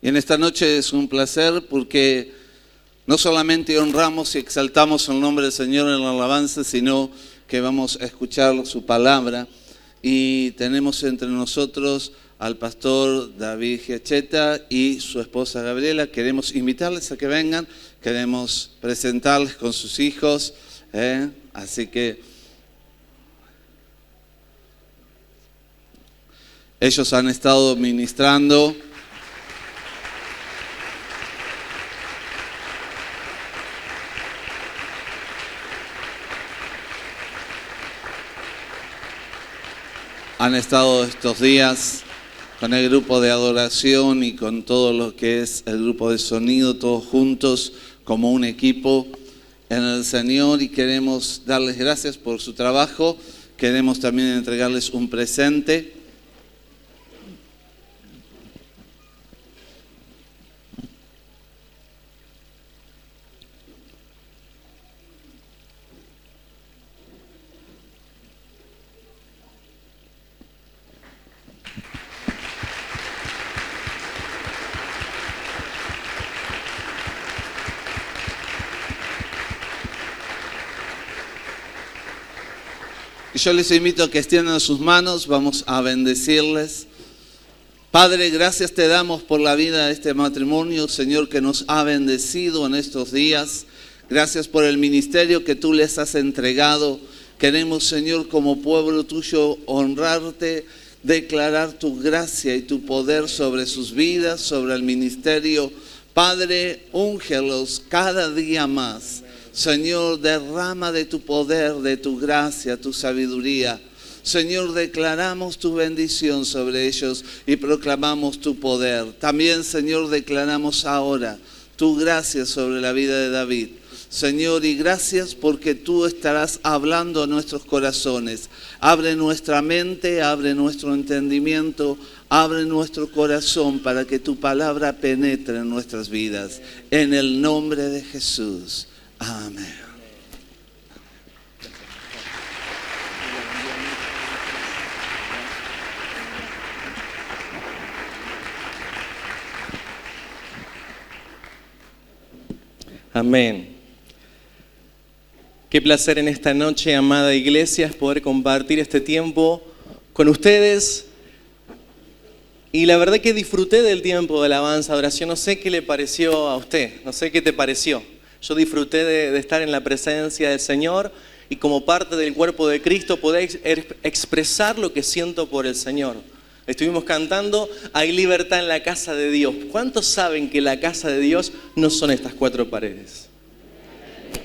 Y en esta noche es un placer porque no solamente honramos y exaltamos el nombre del Señor en la alabanza, sino que vamos a escuchar su palabra. Y tenemos entre nosotros al pastor David Giacheta y su esposa Gabriela. Queremos invitarles a que vengan, queremos presentarles con sus hijos. Así que ellos han estado ministrando. Han estado estos días con el grupo de adoración y con todo lo que es el grupo de sonido, todos juntos como un equipo en el Señor, y queremos darles gracias por su trabajo. Queremos también entregarles un presente. Yo les invito a que extiendan sus manos, vamos a bendecirles. Padre, gracias te damos por la vida de este matrimonio, Señor, que nos ha bendecido en estos días. Gracias por el ministerio que tú les has entregado. Queremos, Señor, como pueblo tuyo, honrarte, declarar tu gracia y tu poder sobre sus vidas, sobre el ministerio. Padre, úngelos cada día más. Señor, derrama de tu poder, de tu gracia, tu sabiduría. Señor, declaramos tu bendición sobre ellos y proclamamos tu poder. También, Señor, declaramos ahora tu gracia sobre la vida de David. Señor, y gracias porque tú estarás hablando a nuestros corazones. Abre nuestra mente, abre nuestro entendimiento, abre nuestro corazón para que tu palabra penetre en nuestras vidas. En el nombre de Jesús. Amén. Amén. Qué placer en esta noche, amada iglesia, es poder compartir este tiempo con ustedes. Y la verdad que disfruté del tiempo de alabanza, adoración. No sé qué le pareció a usted, no sé qué te pareció. Yo disfruté de estar en la presencia del Señor y como parte del cuerpo de Cristo poder expresar lo que siento por el Señor. Estuvimos cantando, hay libertad en la casa de Dios. ¿Cuántos saben que la casa de Dios no son estas cuatro paredes?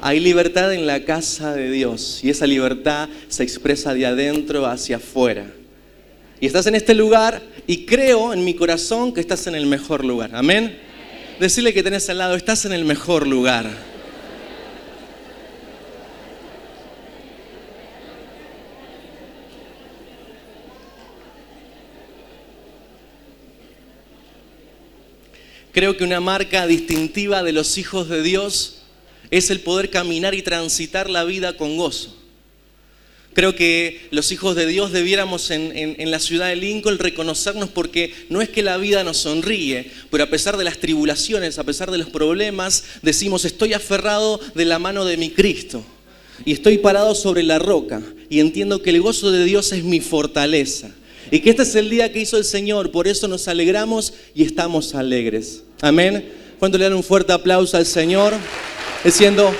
Hay libertad en la casa de Dios y esa libertad se expresa de adentro hacia afuera. Y estás en este lugar y creo en mi corazón que estás en el mejor lugar. Amén. Decirle que tenés al lado, estás en el mejor lugar. Creo que una marca distintiva de los hijos de Dios es el poder caminar y transitar la vida con gozo. Creo que los hijos de Dios debiéramos en la ciudad de Lincoln reconocernos porque no es que la vida nos sonríe, pero a pesar de las tribulaciones, a pesar de los problemas, decimos estoy aferrado de la mano de mi Cristo y estoy parado sobre la roca y entiendo que el gozo de Dios es mi fortaleza y que este es el día que hizo el Señor, por eso nos alegramos y estamos alegres. Amén. ¿Cuánto le dan un fuerte aplauso al Señor? Diciendo,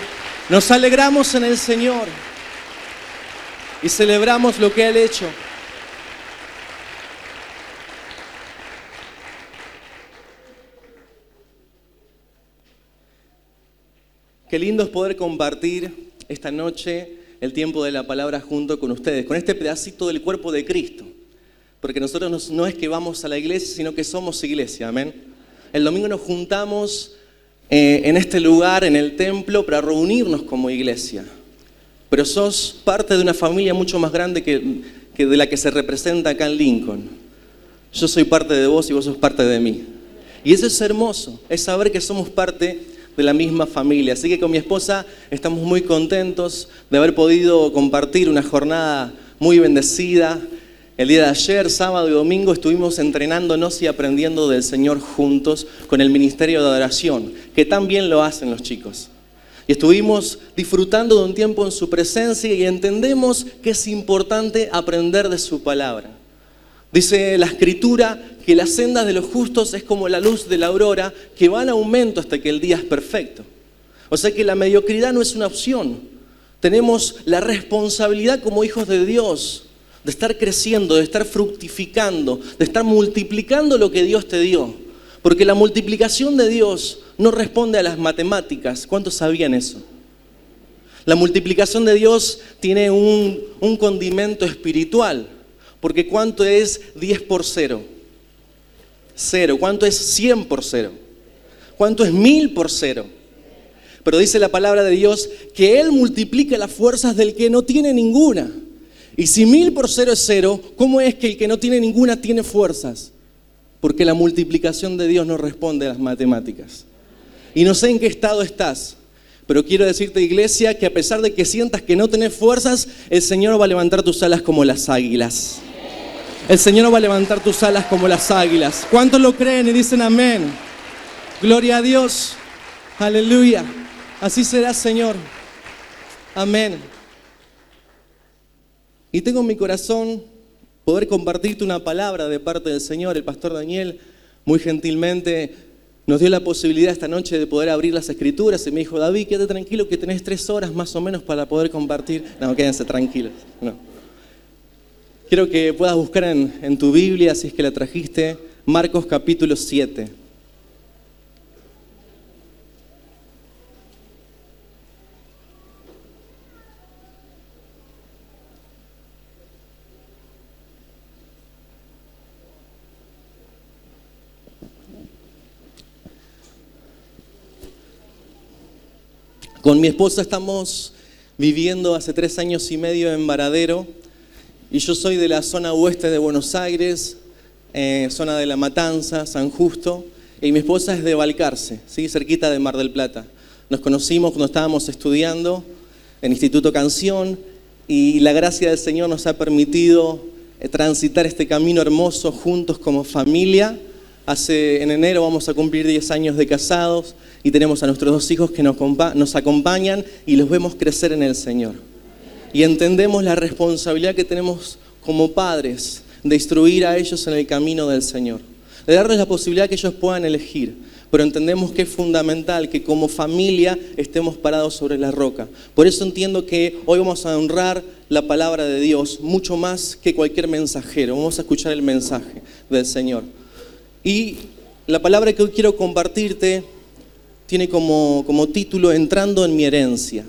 nos alegramos en el Señor. Y celebramos lo que Él ha hecho. Qué lindo es poder compartir esta noche el tiempo de la palabra junto con ustedes, con este pedacito del cuerpo de Cristo. Porque nosotros no es que vamos a la iglesia, sino que somos iglesia, amén. El domingo nos juntamos en este lugar, en el templo, para reunirnos como iglesia. Pero sos parte de una familia mucho más grande que de la que se representa acá en Lincoln. Yo soy parte de vos y vos sos parte de mí. Y eso es hermoso, es saber que somos parte de la misma familia. Así que con mi esposa estamos muy contentos de haber podido compartir una jornada muy bendecida El día de ayer, sábado y domingo, estuvimos entrenándonos y aprendiendo del Señor juntos con el ministerio de adoración, que tan bien lo hacen los chicos. Y estuvimos disfrutando de un tiempo en su presencia y entendemos que es importante aprender de su palabra. Dice la Escritura que las sendas de los justos es como la luz de la aurora que va en aumento hasta que el día es perfecto. O sea que la mediocridad no es una opción. Tenemos la responsabilidad como hijos de Dios de estar creciendo, de estar fructificando, de estar multiplicando lo que Dios te dio. Porque la multiplicación de Dios no responde a las matemáticas. ¿Cuántos sabían eso? La multiplicación de Dios tiene un condimento espiritual. Porque ¿cuánto es 10 por 0? 0. ¿Cuánto es 100 por 0? ¿Cuánto es 1000 por 0? Pero dice la palabra de Dios que Él multiplica las fuerzas del que no tiene ninguna. Y si 1000 por 0 es 0, ¿cómo es que el que no tiene ninguna tiene fuerzas? Porque la multiplicación de Dios no responde a las matemáticas. Y no sé en qué estado estás, pero quiero decirte, iglesia, que a pesar de que sientas que no tenés fuerzas, el Señor va a levantar tus alas como las águilas. El Señor va a levantar tus alas como las águilas. ¿Cuántos lo creen y dicen amén? Gloria a Dios. Aleluya. Así será, Señor. Amén. Y tengo en mi corazón poder compartirte una palabra de parte del Señor. El pastor Daniel muy gentilmente nos dio la posibilidad esta noche de poder abrir las Escrituras y me dijo, David, quédate tranquilo que tenés 3 horas más o menos para poder compartir. No, quédense tranquilos. No. Quiero que puedas buscar en tu Biblia, si es que la trajiste, Marcos capítulo 7. Con mi esposa estamos viviendo hace 3 años y medio en Varadero y yo soy de la zona oeste de Buenos Aires, zona de La Matanza, San Justo, y mi esposa es de Balcarce, ¿sí? Cerquita de Mar del Plata. Nos conocimos cuando estábamos estudiando en Instituto Canción y la gracia del Señor nos ha permitido transitar este camino hermoso juntos como familia. En enero vamos a cumplir 10 años de casados y tenemos a nuestros 2 hijos que nos acompañan y los vemos crecer en el Señor. Y entendemos la responsabilidad que tenemos como padres de instruir a ellos en el camino del Señor, de darles la posibilidad que ellos puedan elegir, pero entendemos que es fundamental que como familia estemos parados sobre la roca. Por eso entiendo que hoy vamos a honrar la palabra de Dios mucho más que cualquier mensajero. Vamos a escuchar el mensaje del Señor. Y la palabra que hoy quiero compartirte tiene como título Entrando en mi herencia.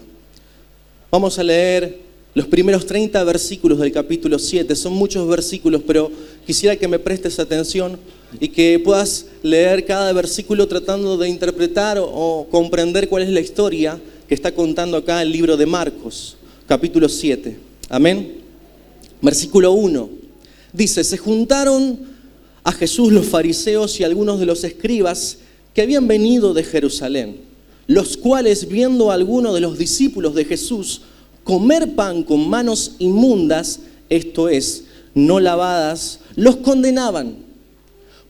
Vamos a leer los primeros 30 versículos del capítulo 7. Son muchos versículos, pero quisiera que me prestes atención y que puedas leer cada versículo tratando de interpretar o comprender cuál es la historia que está contando acá el libro de Marcos, capítulo 7. Amén. Versículo 1. Dice, se juntaron a Jesús los fariseos y algunos de los escribas que habían venido de Jerusalén, los cuales, viendo a algunos de los discípulos de Jesús comer pan con manos inmundas, esto es, no lavadas, los condenaban.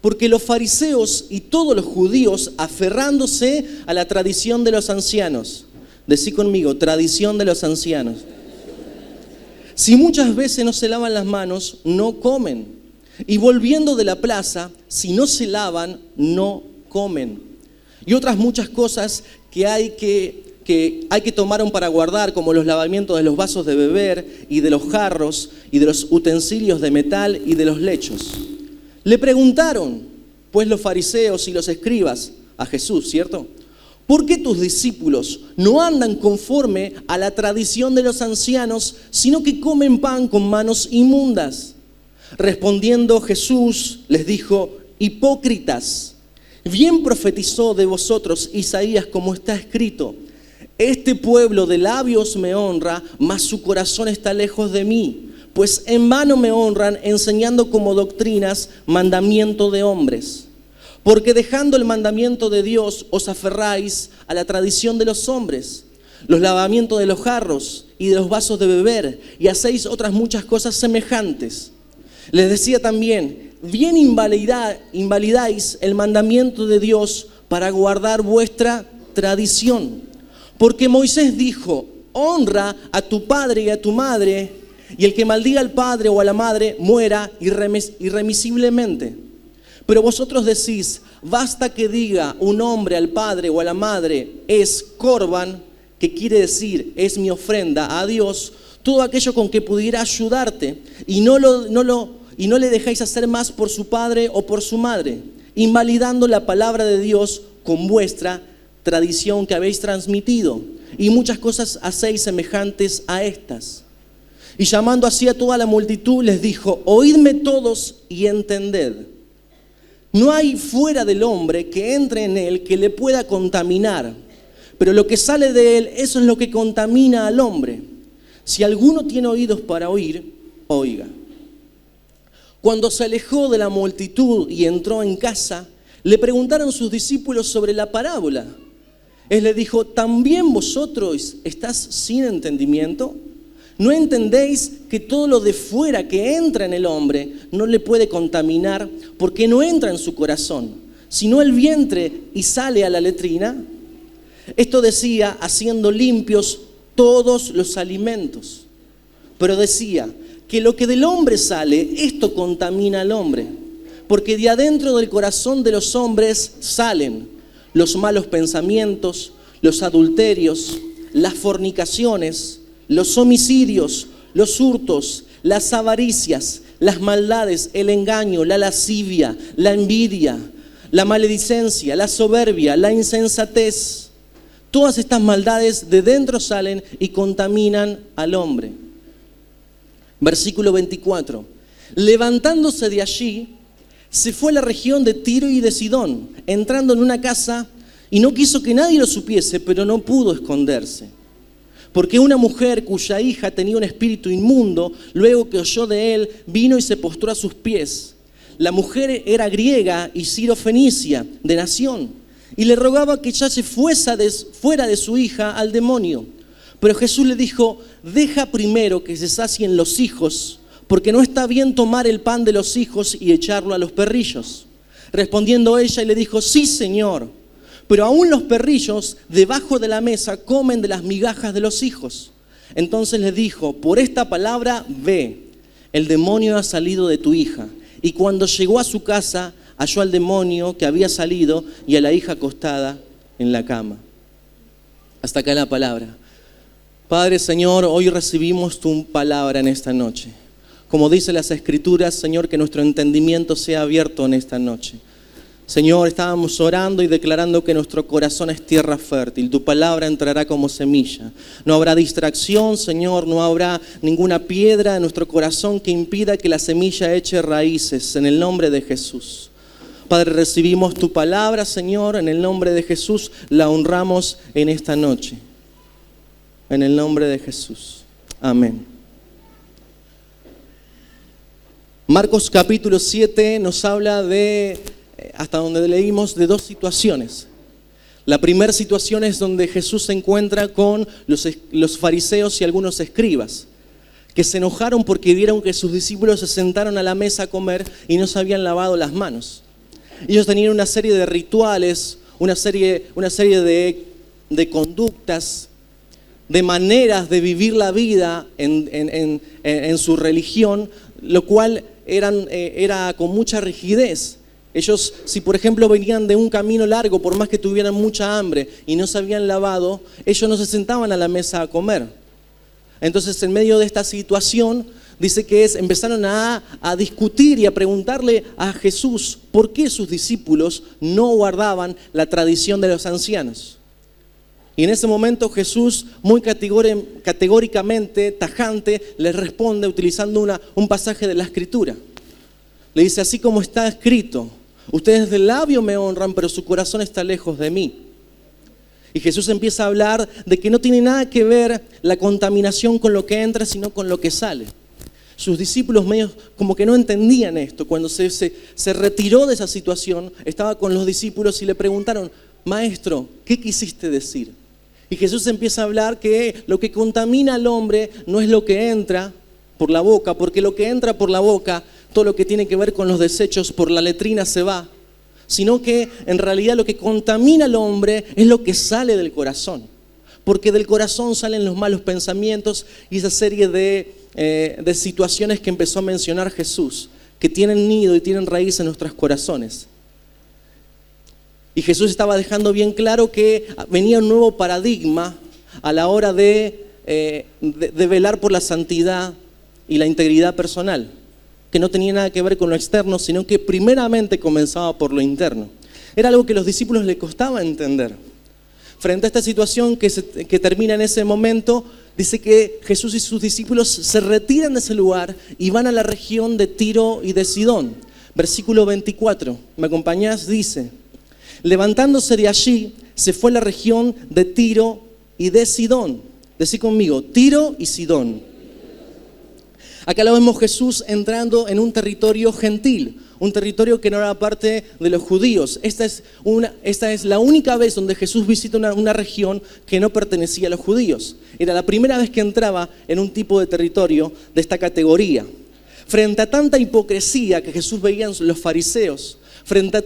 Porque los fariseos y todos los judíos, aferrándose a la tradición de los ancianos, decí conmigo, tradición de los ancianos, si muchas veces no se lavan las manos, no comen. Y volviendo de la plaza, si no se lavan, no comen. Y otras muchas cosas que hay que tomaron para guardar, como los lavamientos de los vasos de beber y de los jarros y de los utensilios de metal y de los lechos. Le preguntaron, pues los fariseos y los escribas, a Jesús, ¿cierto? ¿Por qué tus discípulos no andan conforme a la tradición de los ancianos, sino que comen pan con manos inmundas? Respondiendo Jesús les dijo, hipócritas, bien profetizó de vosotros Isaías como está escrito, este pueblo de labios me honra, mas su corazón está lejos de mí, pues en vano me honran enseñando como doctrinas mandamiento de hombres. Porque dejando el mandamiento de Dios os aferráis a la tradición de los hombres, los lavamientos de los jarros y de los vasos de beber, y hacéis otras muchas cosas semejantes. Les decía también, bien invalidáis el mandamiento de Dios para guardar vuestra tradición. Porque Moisés dijo, honra a tu padre y a tu madre, y el que maldiga al padre o a la madre muera irremisiblemente. Pero vosotros decís, basta que diga un hombre al padre o a la madre, es corban, que quiere decir, es mi ofrenda a Dios, todo aquello con que pudiera ayudarte, y no le dejáis hacer más por su padre o por su madre, invalidando la palabra de Dios con vuestra tradición que habéis transmitido, y muchas cosas hacéis semejantes a estas. Y llamando así a toda la multitud, les dijo, oídme todos y entended. No hay fuera del hombre que entre en él que le pueda contaminar, pero lo que sale de él, eso es lo que contamina al hombre. Si alguno tiene oídos para oír, oiga. Cuando se alejó de la multitud y entró en casa, le preguntaron sus discípulos sobre la parábola. Él le dijo, ¿también vosotros estás sin entendimiento? ¿No entendéis que todo lo de fuera que entra en el hombre no le puede contaminar porque no entra en su corazón, sino el vientre y sale a la letrina? Esto decía, haciendo limpios todos los alimentos. Pero decía que lo que del hombre sale, esto contamina al hombre. Porque de adentro del corazón de los hombres salen los malos pensamientos, los adulterios, las fornicaciones, los homicidios, los hurtos, las avaricias, las maldades, el engaño, la lascivia, la envidia, la maledicencia, la soberbia, la insensatez. Todas estas maldades de dentro salen y contaminan al hombre. Versículo 24. Levantándose de allí, se fue a la región de Tiro y de Sidón, entrando en una casa y no quiso que nadie lo supiese, pero no pudo esconderse. Porque una mujer cuya hija tenía un espíritu inmundo, luego que oyó de él, vino y se postró a sus pies. La mujer era griega y sirofenicia, de nación, y le rogaba que echase fuera de su hija al demonio. Pero Jesús le dijo, deja primero que se sacien los hijos, porque no está bien tomar el pan de los hijos y echarlo a los perrillos. Respondiendo ella y le dijo, sí, Señor, pero aún los perrillos debajo de la mesa comen de las migajas de los hijos. Entonces le dijo, por esta palabra ve, el demonio ha salido de tu hija. Y cuando llegó a su casa, halló al demonio que había salido y a la hija acostada en la cama. Hasta acá la palabra. Padre, Señor, hoy recibimos tu palabra en esta noche. Como dice las Escrituras, Señor, que nuestro entendimiento sea abierto en esta noche. Señor, estábamos orando y declarando que nuestro corazón es tierra fértil. Tu palabra entrará como semilla. No habrá distracción, Señor, no habrá ninguna piedra en nuestro corazón que impida que la semilla eche raíces en el nombre de Jesús. Padre, recibimos tu palabra, Señor, en el nombre de Jesús, la honramos en esta noche. En el nombre de Jesús. Amén. Marcos capítulo 7 nos habla de, hasta donde leímos, de dos situaciones. La primera situación es donde Jesús se encuentra con los fariseos y algunos escribas, que se enojaron porque vieron que sus discípulos se sentaron a la mesa a comer y no se habían lavado las manos. Ellos tenían una serie de rituales, una serie de conductas, de maneras de vivir la vida en su religión, lo cual era con mucha rigidez. Ellos, si por ejemplo venían de un camino largo, por más que tuvieran mucha hambre y no se habían lavado, ellos no se sentaban a la mesa a comer. Entonces, en medio de esta situación, dice que empezaron a discutir y a preguntarle a Jesús por qué sus discípulos no guardaban la tradición de los ancianos. Y en ese momento Jesús, muy categóricamente, tajante, les responde utilizando un pasaje de la Escritura. Le dice, así como está escrito, ustedes de labio me honran, pero su corazón está lejos de mí. Y Jesús empieza a hablar de que no tiene nada que ver la contaminación con lo que entra, sino con lo que sale. Sus discípulos medio como que no entendían esto. Cuando se retiró de esa situación, estaba con los discípulos y le preguntaron, Maestro, ¿qué quisiste decir? Y Jesús empieza a hablar que lo que contamina al hombre no es lo que entra por la boca, porque lo que entra por la boca todo lo que tiene que ver con los desechos por la letrina se va, sino que en realidad lo que contamina al hombre es lo que sale del corazón. Porque del corazón salen los malos pensamientos y esa serie de situaciones que empezó a mencionar Jesús, que tienen nido y tienen raíz en nuestros corazones. Y Jesús estaba dejando bien claro que venía un nuevo paradigma a la hora de velar por la santidad y la integridad personal, que no tenía nada que ver con lo externo, sino que primeramente comenzaba por lo interno. Era algo que a los discípulos les costaba entender. Frente a esta situación que termina en ese momento, dice que Jesús y sus discípulos se retiran de ese lugar y van a la región de Tiro y de Sidón. Versículo 24, ¿me acompañás? Dice: levantándose de allí, se fue a la región de Tiro y de Sidón. Decí conmigo, Tiro y Sidón. Acá lo vemos Jesús entrando en un territorio gentil, un territorio que no era parte de los judíos. Esta es la única vez donde Jesús visita una región que no pertenecía a los judíos. Era la primera vez que entraba en un tipo de territorio de esta categoría. Frente a tanta hipocresía que Jesús veía en los fariseos, frente a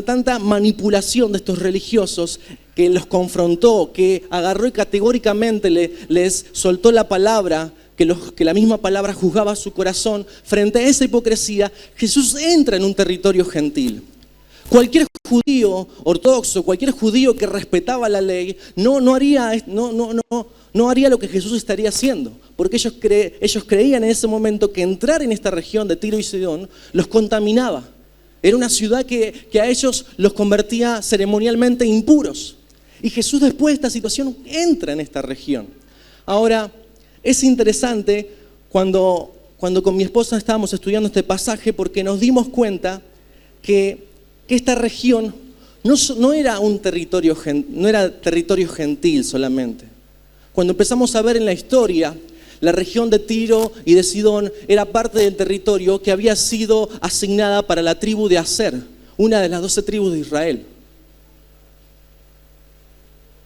tanta manipulación de estos religiosos, que los confrontó, que agarró y categóricamente les soltó la palabra, que la misma palabra juzgaba su corazón. Frente a esa hipocresía, Jesús entra en un territorio gentil. Cualquier judío ortodoxo, cualquier judío que respetaba la ley, no haría lo que Jesús estaría haciendo, porque ellos creían en ese momento que entrar en esta región de Tiro y Sidón los contaminaba. Era una ciudad que a ellos los convertía ceremonialmente impuros. Y Jesús, después de esta situación, entra en esta región. Ahora, es interesante cuando con mi esposa estábamos estudiando este pasaje, porque nos dimos cuenta que esta región no era territorio gentil solamente. Cuando empezamos a ver en la historia, la región de Tiro y de Sidón era parte del territorio que había sido asignada para la tribu de Aser, una de las 12 tribus de Israel.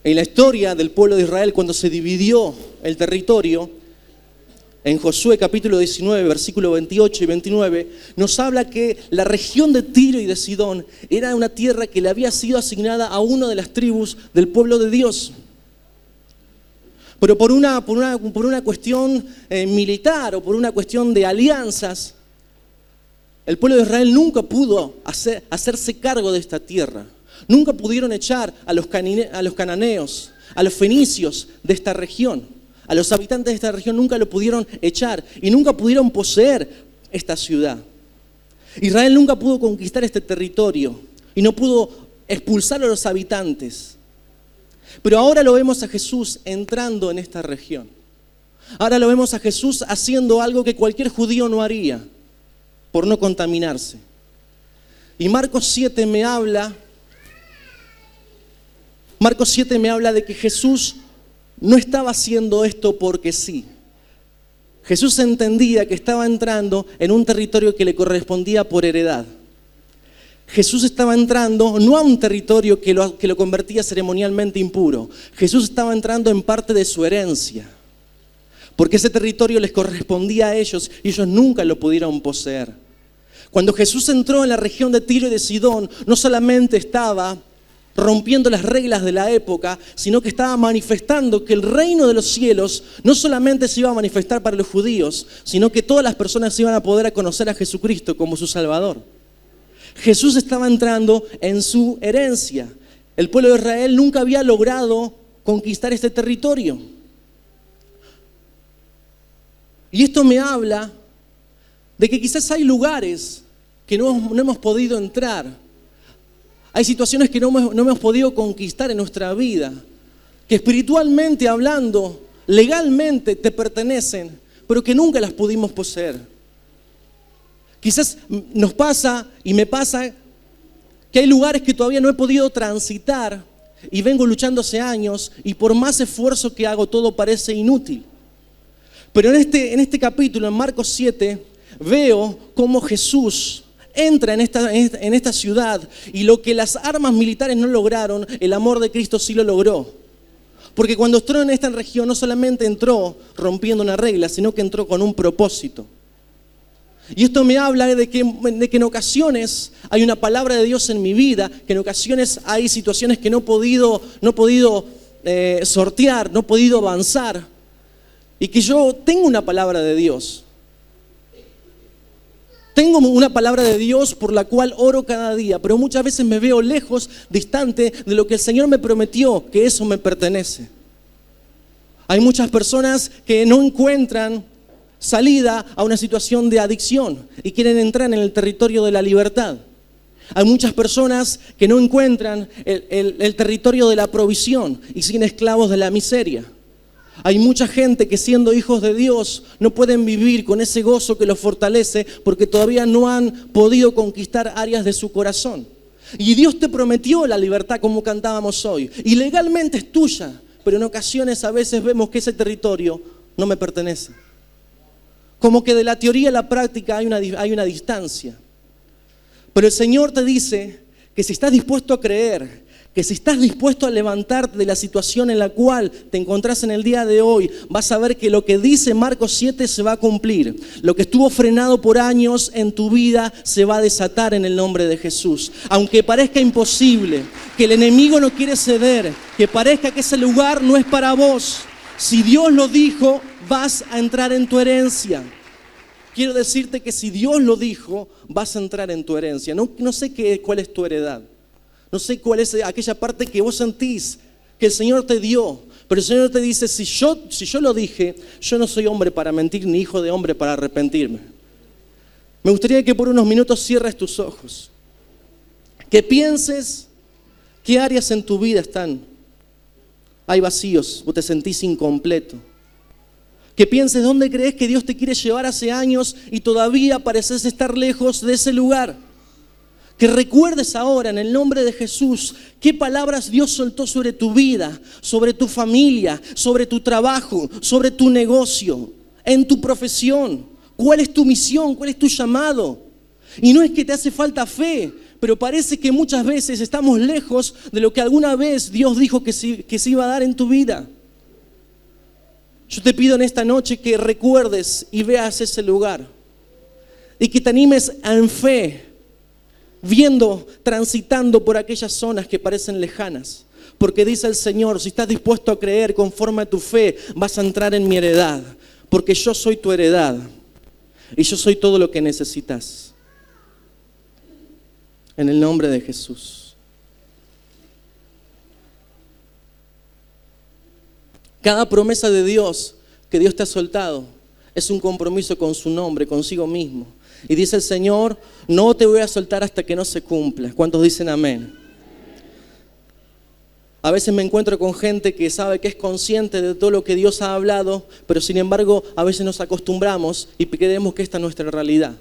En la historia del pueblo de Israel, cuando se dividió el territorio, en Josué capítulo 19, versículos 28 y 29, nos habla que la región de Tiro y de Sidón era una tierra que le había sido asignada a una de las tribus del pueblo de Dios. Pero por una cuestión militar o por una cuestión de alianzas, el pueblo de Israel nunca pudo hacerse cargo de esta tierra. Nunca pudieron echar a los cananeos, a los fenicios de esta región. A los habitantes de esta región nunca lo pudieron echar y nunca pudieron poseer esta ciudad. Israel nunca pudo conquistar este territorio y no pudo expulsar a los habitantes. Pero ahora lo vemos a Jesús entrando en esta región. Ahora lo vemos a Jesús haciendo algo que cualquier judío no haría por no contaminarse. Y Marcos 7 me habla de que Jesús no estaba haciendo esto porque sí. Jesús entendía que estaba entrando en un territorio que le correspondía por heredad. Jesús estaba entrando no a un territorio que lo convertía ceremonialmente impuro. Jesús estaba entrando en parte de su herencia, porque ese territorio les correspondía a ellos y ellos nunca lo pudieron poseer. Cuando Jesús entró en la región de Tiro y de Sidón, no solamente estaba rompiendo las reglas de la época, sino que estaba manifestando que el reino de los cielos no solamente se iba a manifestar para los judíos, sino que todas las personas iban a poder conocer a Jesucristo como su Salvador. Jesús estaba entrando en su herencia. El pueblo de Israel nunca había logrado conquistar este territorio. Y esto me habla de que quizás hay lugares que no hemos podido entrar. Hay situaciones que no hemos podido conquistar en nuestra vida, que espiritualmente hablando, legalmente te pertenecen, pero que nunca las pudimos poseer. Quizás nos pasa y me pasa que hay lugares que todavía no he podido transitar y vengo luchando hace años y por más esfuerzo que hago todo parece inútil. Pero en este capítulo, en Marcos 7, veo cómo Jesús entra en esta ciudad y lo que las armas militares no lograron, el amor de Cristo sí lo logró. Porque cuando entró en esta región no solamente entró rompiendo una regla, sino que entró con un propósito. Y esto me habla de que en ocasiones hay una palabra de Dios en mi vida, que en ocasiones hay situaciones que no he podido sortear, no he podido avanzar, y que yo tengo una palabra de Dios. Tengo una palabra de Dios por la cual oro cada día, pero muchas veces me veo lejos, distante de lo que el Señor me prometió, que eso me pertenece. Hay muchas personas que no encuentran salida a una situación de adicción y quieren entrar en el territorio de la libertad. Hay muchas personas que no encuentran el territorio de la provisión y siguen esclavos de la miseria. Hay mucha gente que siendo hijos de Dios no pueden vivir con ese gozo que los fortalece porque todavía no han podido conquistar áreas de su corazón. Y Dios te prometió la libertad como cantábamos hoy. Y legalmente es tuya, pero en ocasiones a veces vemos que ese territorio no me pertenece. Como que de la teoría a la práctica hay una distancia. Pero el Señor te dice que si estás dispuesto a creer, que si estás dispuesto a levantarte de la situación en la cual te encontrás en el día de hoy, vas a ver que lo que dice Marcos 7 se va a cumplir. Lo que estuvo frenado por años en tu vida se va a desatar en el nombre de Jesús. Aunque parezca imposible, que el enemigo no quiere ceder, que parezca que ese lugar no es para vos, si Dios lo dijo, vas a entrar en tu herencia. Quiero decirte que si Dios lo dijo, vas a entrar en tu herencia. No sé cuál es tu heredad. No sé cuál es aquella parte que vos sentís que el Señor te dio. Pero el Señor te dice, si yo lo dije, yo no soy hombre para mentir, ni hijo de hombre para arrepentirme. Me gustaría que por unos minutos cierres tus ojos. Que pienses qué áreas en tu vida hay vacíos, vos te sentís incompleto. Que pienses dónde crees que Dios te quiere llevar hace años y todavía pareces estar lejos de ese lugar. Que recuerdes ahora en el nombre de Jesús qué palabras Dios soltó sobre tu vida, sobre tu familia, sobre tu trabajo, sobre tu negocio, en tu profesión. ¿Cuál es tu misión? ¿Cuál es tu llamado? Y no es que te hace falta fe, pero parece que muchas veces estamos lejos de lo que alguna vez Dios dijo que se iba a dar en tu vida. Yo te pido en esta noche que recuerdes y veas ese lugar y que te animes en fe, transitando por aquellas zonas que parecen lejanas. Porque dice el Señor, si estás dispuesto a creer conforme a tu fe, vas a entrar en mi heredad. Porque yo soy tu heredad y yo soy todo lo que necesitas. En el nombre de Jesús. Cada promesa de Dios que Dios te ha soltado es un compromiso con su nombre, consigo mismo. Y dice el Señor, no te voy a soltar hasta que no se cumpla. ¿Cuántos dicen amén? A veces me encuentro con gente que sabe que es consciente de todo lo que Dios ha hablado, pero sin embargo a veces nos acostumbramos y creemos que esta es nuestra realidad.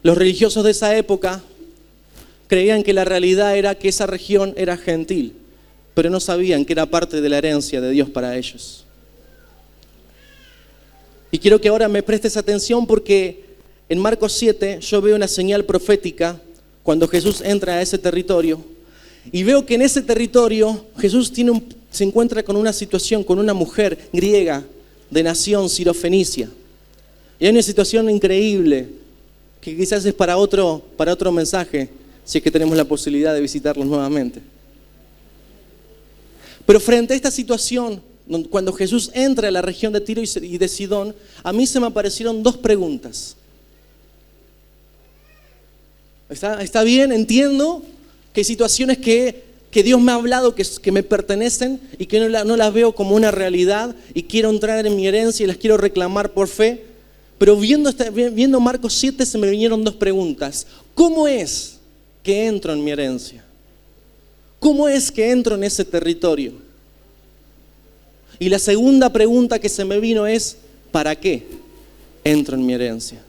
Los religiosos de esa época creían que la realidad era que esa región era gentil, pero no sabían que era parte de la herencia de Dios para ellos. Y quiero que ahora me prestes atención porque en Marcos 7 yo veo una señal profética cuando Jesús entra a ese territorio y veo que en ese territorio Jesús se encuentra con una situación, con una mujer griega de nación sirofenicia. Y hay una situación increíble que quizás es para otro mensaje, si es que tenemos la posibilidad de visitarlos nuevamente. Pero frente a esta situación, cuando Jesús entra a la región de Tiro y de Sidón, a mí se me aparecieron dos preguntas. ¿Está bien? Entiendo que hay situaciones que Dios me ha hablado que me pertenecen y que no las veo como una realidad y quiero entrar en mi herencia y las quiero reclamar por fe. Pero viendo Marcos 7 se me vinieron dos preguntas. ¿Cómo es que entro en mi herencia? ¿Cómo es que entro en ese territorio? Y la segunda pregunta que se me vino es, ¿para qué entro en mi herencia?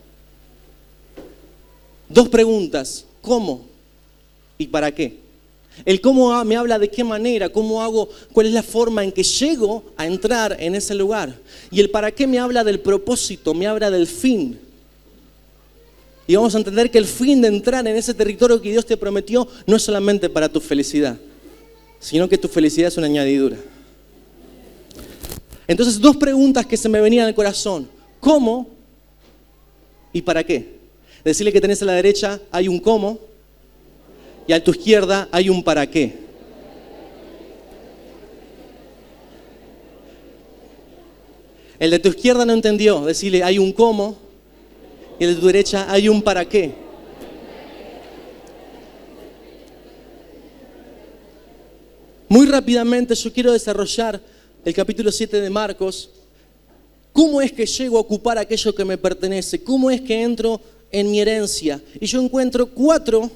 Dos preguntas, ¿cómo y para qué? El cómo me habla de qué manera, cómo hago, cuál es la forma en que llego a entrar en ese lugar. Y el para qué me habla del propósito, me habla del fin. Y vamos a entender que el fin de entrar en ese territorio que Dios te prometió no es solamente para tu felicidad, sino que tu felicidad es una añadidura. Entonces, dos preguntas que se me venían al corazón. ¿Cómo y para qué. Decirle que tenés a la derecha hay un cómo y a tu izquierda hay un para qué. El de tu izquierda no entendió. Decirle hay un cómo y el de tu derecha hay un para qué. Muy rápidamente yo quiero desarrollar el capítulo 7 de Marcos. ¿Cómo es que llego a ocupar aquello que me pertenece? ¿Cómo es que entro en mi herencia? Y yo encuentro cuatro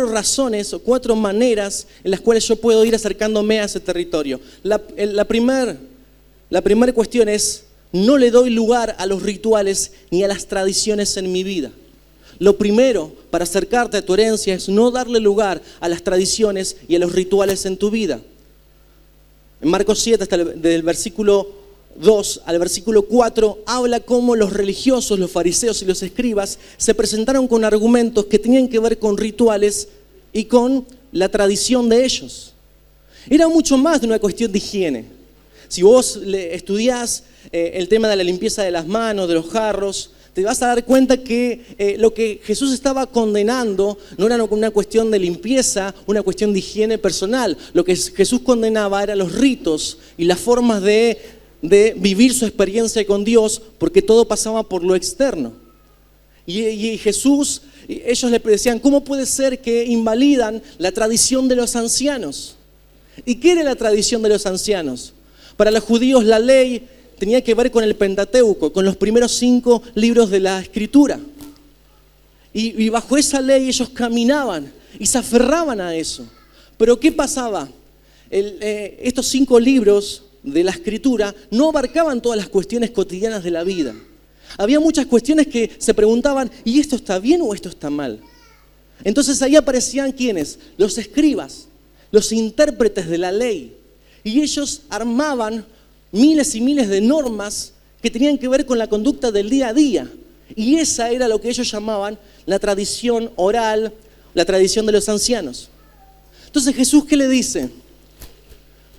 razones o 4 maneras en las cuales yo puedo ir acercándome a ese territorio. La primera cuestión es, no le doy lugar a los rituales ni a las tradiciones en mi vida. Lo primero para acercarte a tu herencia es no darle lugar a las tradiciones y a los rituales en tu vida. En Marcos 7, del versículo 2 al versículo 4, habla cómo los religiosos, los fariseos y los escribas se presentaron con argumentos que tenían que ver con rituales y con la tradición de ellos. Era mucho más de una cuestión de higiene. Si vos estudiás el tema de la limpieza de las manos, de los jarros, te vas a dar cuenta que lo que Jesús estaba condenando no era una cuestión de limpieza, una cuestión de higiene personal. Lo que Jesús condenaba eran los ritos y las formas de vivir su experiencia con Dios, porque todo pasaba por lo externo. Y Jesús, ellos le decían, ¿cómo puede ser que invalidan la tradición de los ancianos? ¿Y qué era la tradición de los ancianos? Para los judíos la ley tenía que ver con el Pentateuco, con los primeros 5 libros de la Escritura. Y bajo esa ley ellos caminaban y se aferraban a eso. Pero ¿qué pasaba? Estos 5 libros de la Escritura no abarcaban todas las cuestiones cotidianas de la vida. Había muchas cuestiones que se preguntaban, ¿y esto está bien o esto está mal? Entonces ahí aparecían ¿quiénes? Los escribas, los intérpretes de la ley. Y ellos armaban miles y miles de normas que tenían que ver con la conducta del día a día. Y esa era lo que ellos llamaban la tradición oral, la tradición de los ancianos. Entonces Jesús, ¿qué le dice?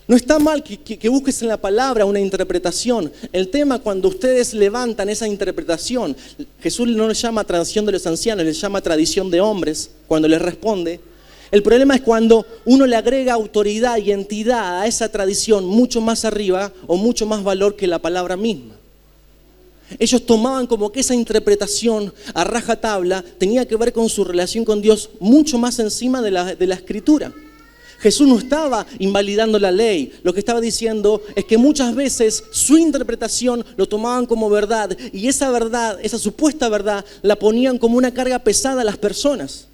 No está mal que busques en la palabra una interpretación. El tema cuando ustedes levantan esa interpretación, Jesús no le llama tradición de los ancianos, le llama tradición de hombres cuando les responde. El problema es cuando uno le agrega autoridad y entidad a esa tradición mucho más arriba o mucho más valor que la palabra misma. Ellos tomaban como que esa interpretación a rajatabla tenía que ver con su relación con Dios mucho más encima de la Escritura. Jesús no estaba invalidando la ley, lo que estaba diciendo es que muchas veces su interpretación lo tomaban como verdad y esa verdad, esa supuesta verdad, la ponían como una carga pesada a las personas.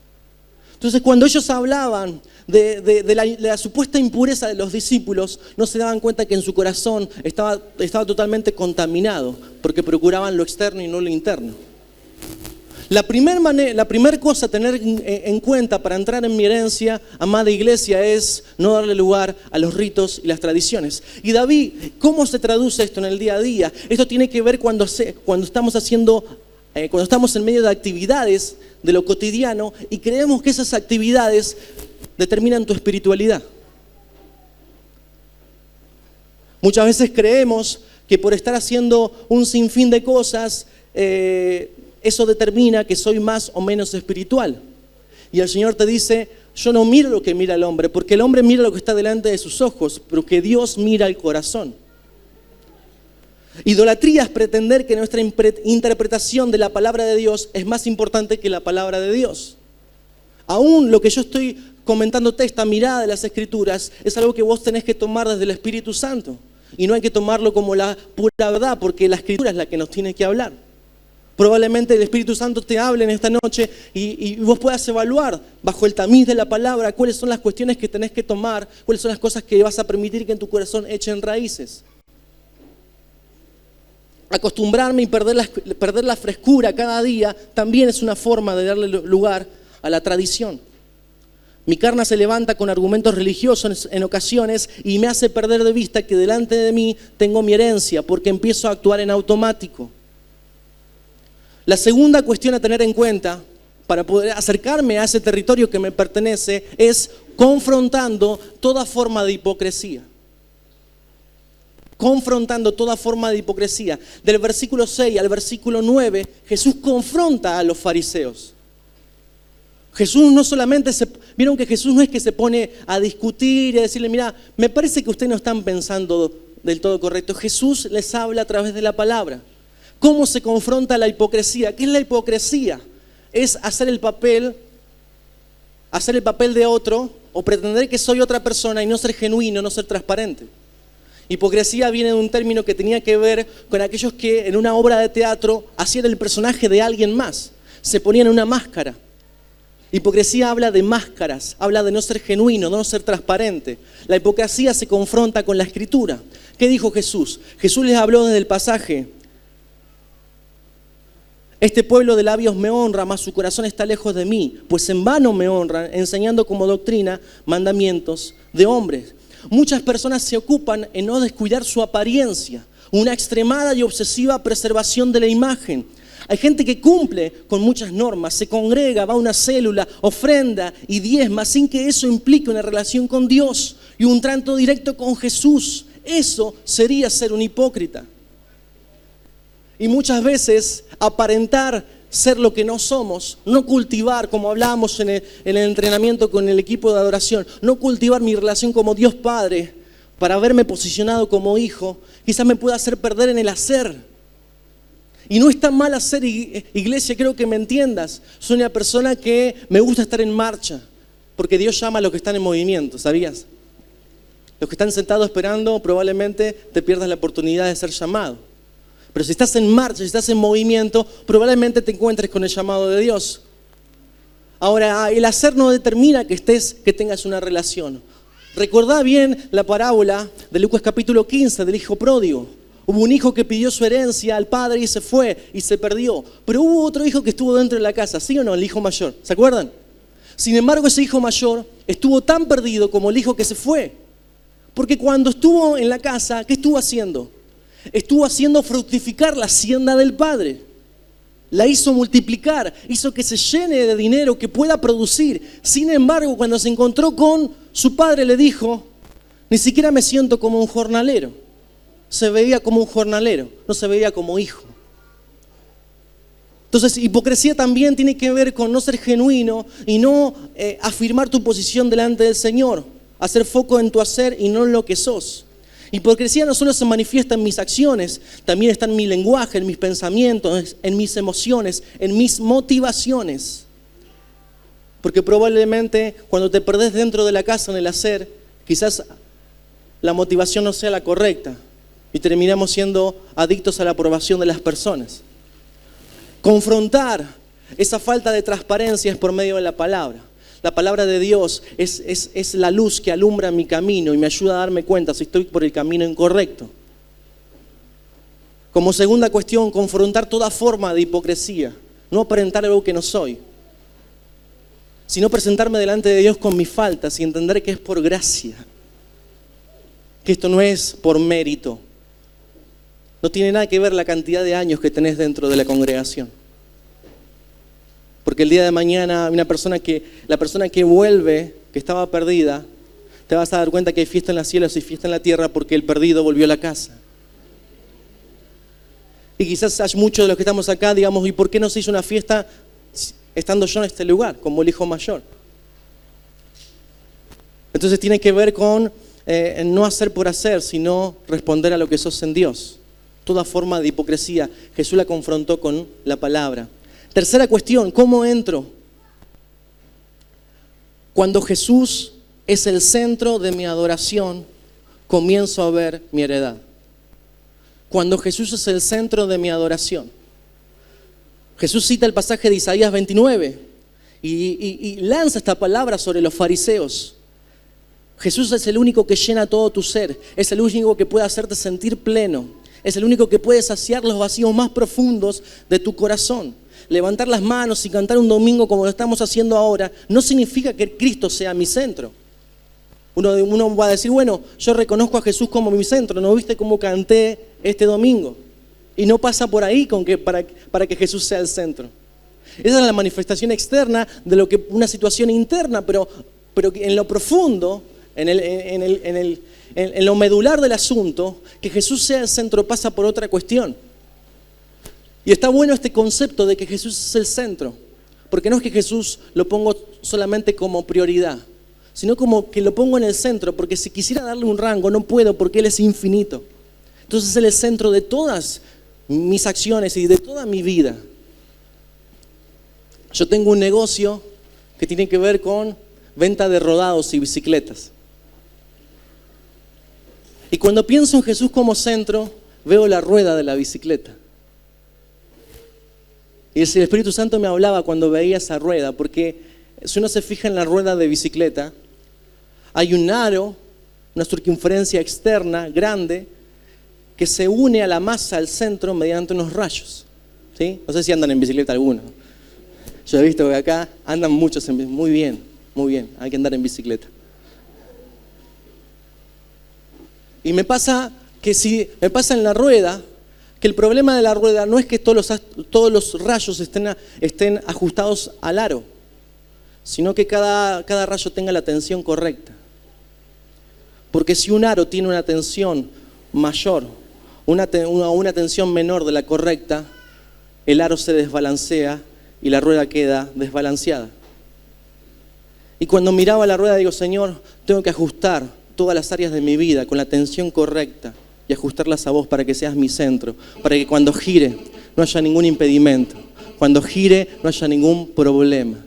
Entonces cuando ellos hablaban de la supuesta impureza de los discípulos, no se daban cuenta que en su corazón estaba totalmente contaminado, porque procuraban lo externo y no lo interno. La primera cosa a tener en cuenta para entrar en mi herencia, amada iglesia, es no darle lugar a los ritos y las tradiciones. Y David, ¿cómo se traduce esto en el día a día? Esto tiene que ver cuando estamos en medio de actividades de lo cotidiano y creemos que esas actividades determinan tu espiritualidad. Muchas veces creemos que por estar haciendo un sinfín de cosas, eso determina que soy más o menos espiritual. Y el Señor te dice, yo no miro lo que mira el hombre, porque el hombre mira lo que está delante de sus ojos, pero que Dios mira el corazón. Idolatría es pretender que nuestra interpretación de la palabra de Dios es más importante que la palabra de Dios. Aún lo que yo estoy comentándote, esta mirada de las Escrituras, es algo que vos tenés que tomar desde el Espíritu Santo. Y no hay que tomarlo como la pura verdad, porque la Escritura es la que nos tiene que hablar. Probablemente el Espíritu Santo te hable en esta noche y vos puedas evaluar bajo el tamiz de la palabra cuáles son las cuestiones que tenés que tomar, cuáles son las cosas que vas a permitir que en tu corazón echen raíces. Acostumbrarme y perder la frescura cada día también es una forma de darle lugar a la tradición. Mi carne se levanta con argumentos religiosos en ocasiones y me hace perder de vista que delante de mí tengo mi herencia porque empiezo a actuar en automático. La segunda cuestión a tener en cuenta para poder acercarme a ese territorio que me pertenece es confrontando toda forma de hipocresía. confrontando toda forma de hipocresía. Del versículo 6 al versículo 9, Jesús confronta a los fariseos. Jesús no solamente vieron que Jesús no es que se pone a discutir y a decirle, mira, me parece que ustedes no están pensando del todo correcto. Jesús les habla a través de la palabra. ¿Cómo se confronta la hipocresía? ¿Qué es la hipocresía? Es hacer el papel de otro o pretender que soy otra persona y no ser genuino, no ser transparente. Hipocresía viene de un término que tenía que ver con aquellos que en una obra de teatro hacían el personaje de alguien más, se ponían una máscara. Hipocresía habla de máscaras, habla de no ser genuino, no ser transparente. La hipocresía se confronta con la Escritura. ¿Qué dijo Jesús? Jesús les habló desde el pasaje: este pueblo de labios me honra, mas su corazón está lejos de mí, pues en vano me honran, enseñando como doctrina mandamientos de hombres. Muchas personas se ocupan en no descuidar su apariencia, una extremada y obsesiva preservación de la imagen. Hay gente que cumple con muchas normas, se congrega, va a una célula, ofrenda y diezma sin que eso implique una relación con Dios y un trato directo con Jesús. Eso sería ser un hipócrita. Y muchas veces aparentar ser lo que no somos, no cultivar, como hablábamos en el entrenamiento con el equipo de adoración, no cultivar mi relación como Dios Padre para haberme posicionado como hijo, quizás me pueda hacer perder en el hacer. Y no es tan mal hacer, iglesia, creo que me entiendas. Soy una persona que me gusta estar en marcha, porque Dios llama a los que están en movimiento, ¿sabías? Los que están sentados esperando probablemente te pierdas la oportunidad de ser llamado. Pero si estás en marcha, si estás en movimiento, probablemente te encuentres con el llamado de Dios. Ahora, el hacer no determina que tengas una relación. Recordá bien la parábola de Lucas capítulo 15 del hijo pródigo. Hubo un hijo que pidió su herencia al padre y se fue y se perdió. Pero hubo otro hijo que estuvo dentro de la casa, ¿sí o no? El hijo mayor, ¿se acuerdan? Sin embargo, ese hijo mayor estuvo tan perdido como el hijo que se fue. Porque cuando estuvo en la casa, ¿qué estuvo haciendo? Estuvo haciendo fructificar la hacienda del padre. La hizo multiplicar, hizo que se llene de dinero, que pueda producir. Sin embargo, cuando se encontró con su padre, le dijo: ni siquiera me siento como un jornalero. Se veía como un jornalero, no se veía como hijo. Entonces, hipocresía también tiene que ver con no ser genuino y no afirmar tu posición delante del Señor. Hacer foco en tu hacer y no en lo que sos. Hipocresía no solo se manifiesta en mis acciones, también está en mi lenguaje, en mis pensamientos, en mis emociones, en mis motivaciones. Porque probablemente cuando te perdés dentro de la casa en el hacer, quizás la motivación no sea la correcta y terminamos siendo adictos a la aprobación de las personas. Confrontar esa falta de transparencia es por medio de la palabra. La palabra de Dios es la luz que alumbra mi camino y me ayuda a darme cuenta si estoy por el camino incorrecto. Como segunda cuestión, confrontar toda forma de hipocresía. No aparentar algo que no soy, sino presentarme delante de Dios con mis faltas y entender que es por gracia. Que esto no es por mérito. No tiene nada que ver la cantidad de años que tenés dentro de la congregación. Porque el día de mañana la persona que vuelve, que estaba perdida, te vas a dar cuenta que hay fiesta en los cielos y fiesta en la tierra porque el perdido volvió a la casa. Y quizás hay muchos de los que estamos acá, digamos, ¿y por qué no se hizo una fiesta estando yo en este lugar, como el hijo mayor? Entonces tiene que ver con no hacer por hacer, sino responder a lo que sos en Dios. Toda forma de hipocresía, Jesús la confrontó con la palabra. Tercera cuestión, ¿cómo entro? Cuando Jesús es el centro de mi adoración, comienzo a ver mi heredad. Cuando Jesús es el centro de mi adoración. Jesús cita el pasaje de Isaías 29 y lanza esta palabra sobre los fariseos. Jesús es el único que llena todo tu ser, es el único que puede hacerte sentir pleno, es el único que puede saciar los vacíos más profundos de tu corazón. Levantar las manos y cantar un domingo como lo estamos haciendo ahora no significa que Cristo sea mi centro. Uno va a decir, bueno, yo reconozco a Jesús como mi centro, ¿no viste cómo canté este domingo? Y no pasa por ahí para que Jesús sea el centro. Esa es la manifestación externa de lo que una situación interna, pero en lo profundo, en en lo medular del asunto, que Jesús sea el centro pasa por otra cuestión. Y está bueno este concepto de que Jesús es el centro, porque no es que Jesús lo pongo solamente como prioridad, sino como que lo pongo en el centro, porque si quisiera darle un rango no puedo, porque Él es infinito. Entonces Él es el centro de todas mis acciones y de toda mi vida. Yo tengo un negocio que tiene que ver con venta de rodados y bicicletas. Y cuando pienso en Jesús como centro, veo la rueda de la bicicleta. Y el Espíritu Santo me hablaba cuando veía esa rueda, porque si uno se fija en la rueda de bicicleta, hay un aro, una circunferencia externa grande, que se une a la masa, al centro, mediante unos rayos. ¿Sí? No sé si andan en bicicleta alguno. Yo he visto que acá andan muchos en bicicleta. Muy bien, hay que andar en bicicleta. Y me pasa en la rueda, que el problema de la rueda no es que todos los rayos estén ajustados al aro, sino que cada rayo tenga la tensión correcta. Porque si un aro tiene una tensión mayor, una tensión menor de la correcta, el aro se desbalancea y la rueda queda desbalanceada. Y cuando miraba la rueda digo, Señor, tengo que ajustar todas las áreas de mi vida con la tensión correcta y ajustarlas a vos para que seas mi centro, para que cuando gire no haya ningún impedimento, cuando gire no haya ningún problema.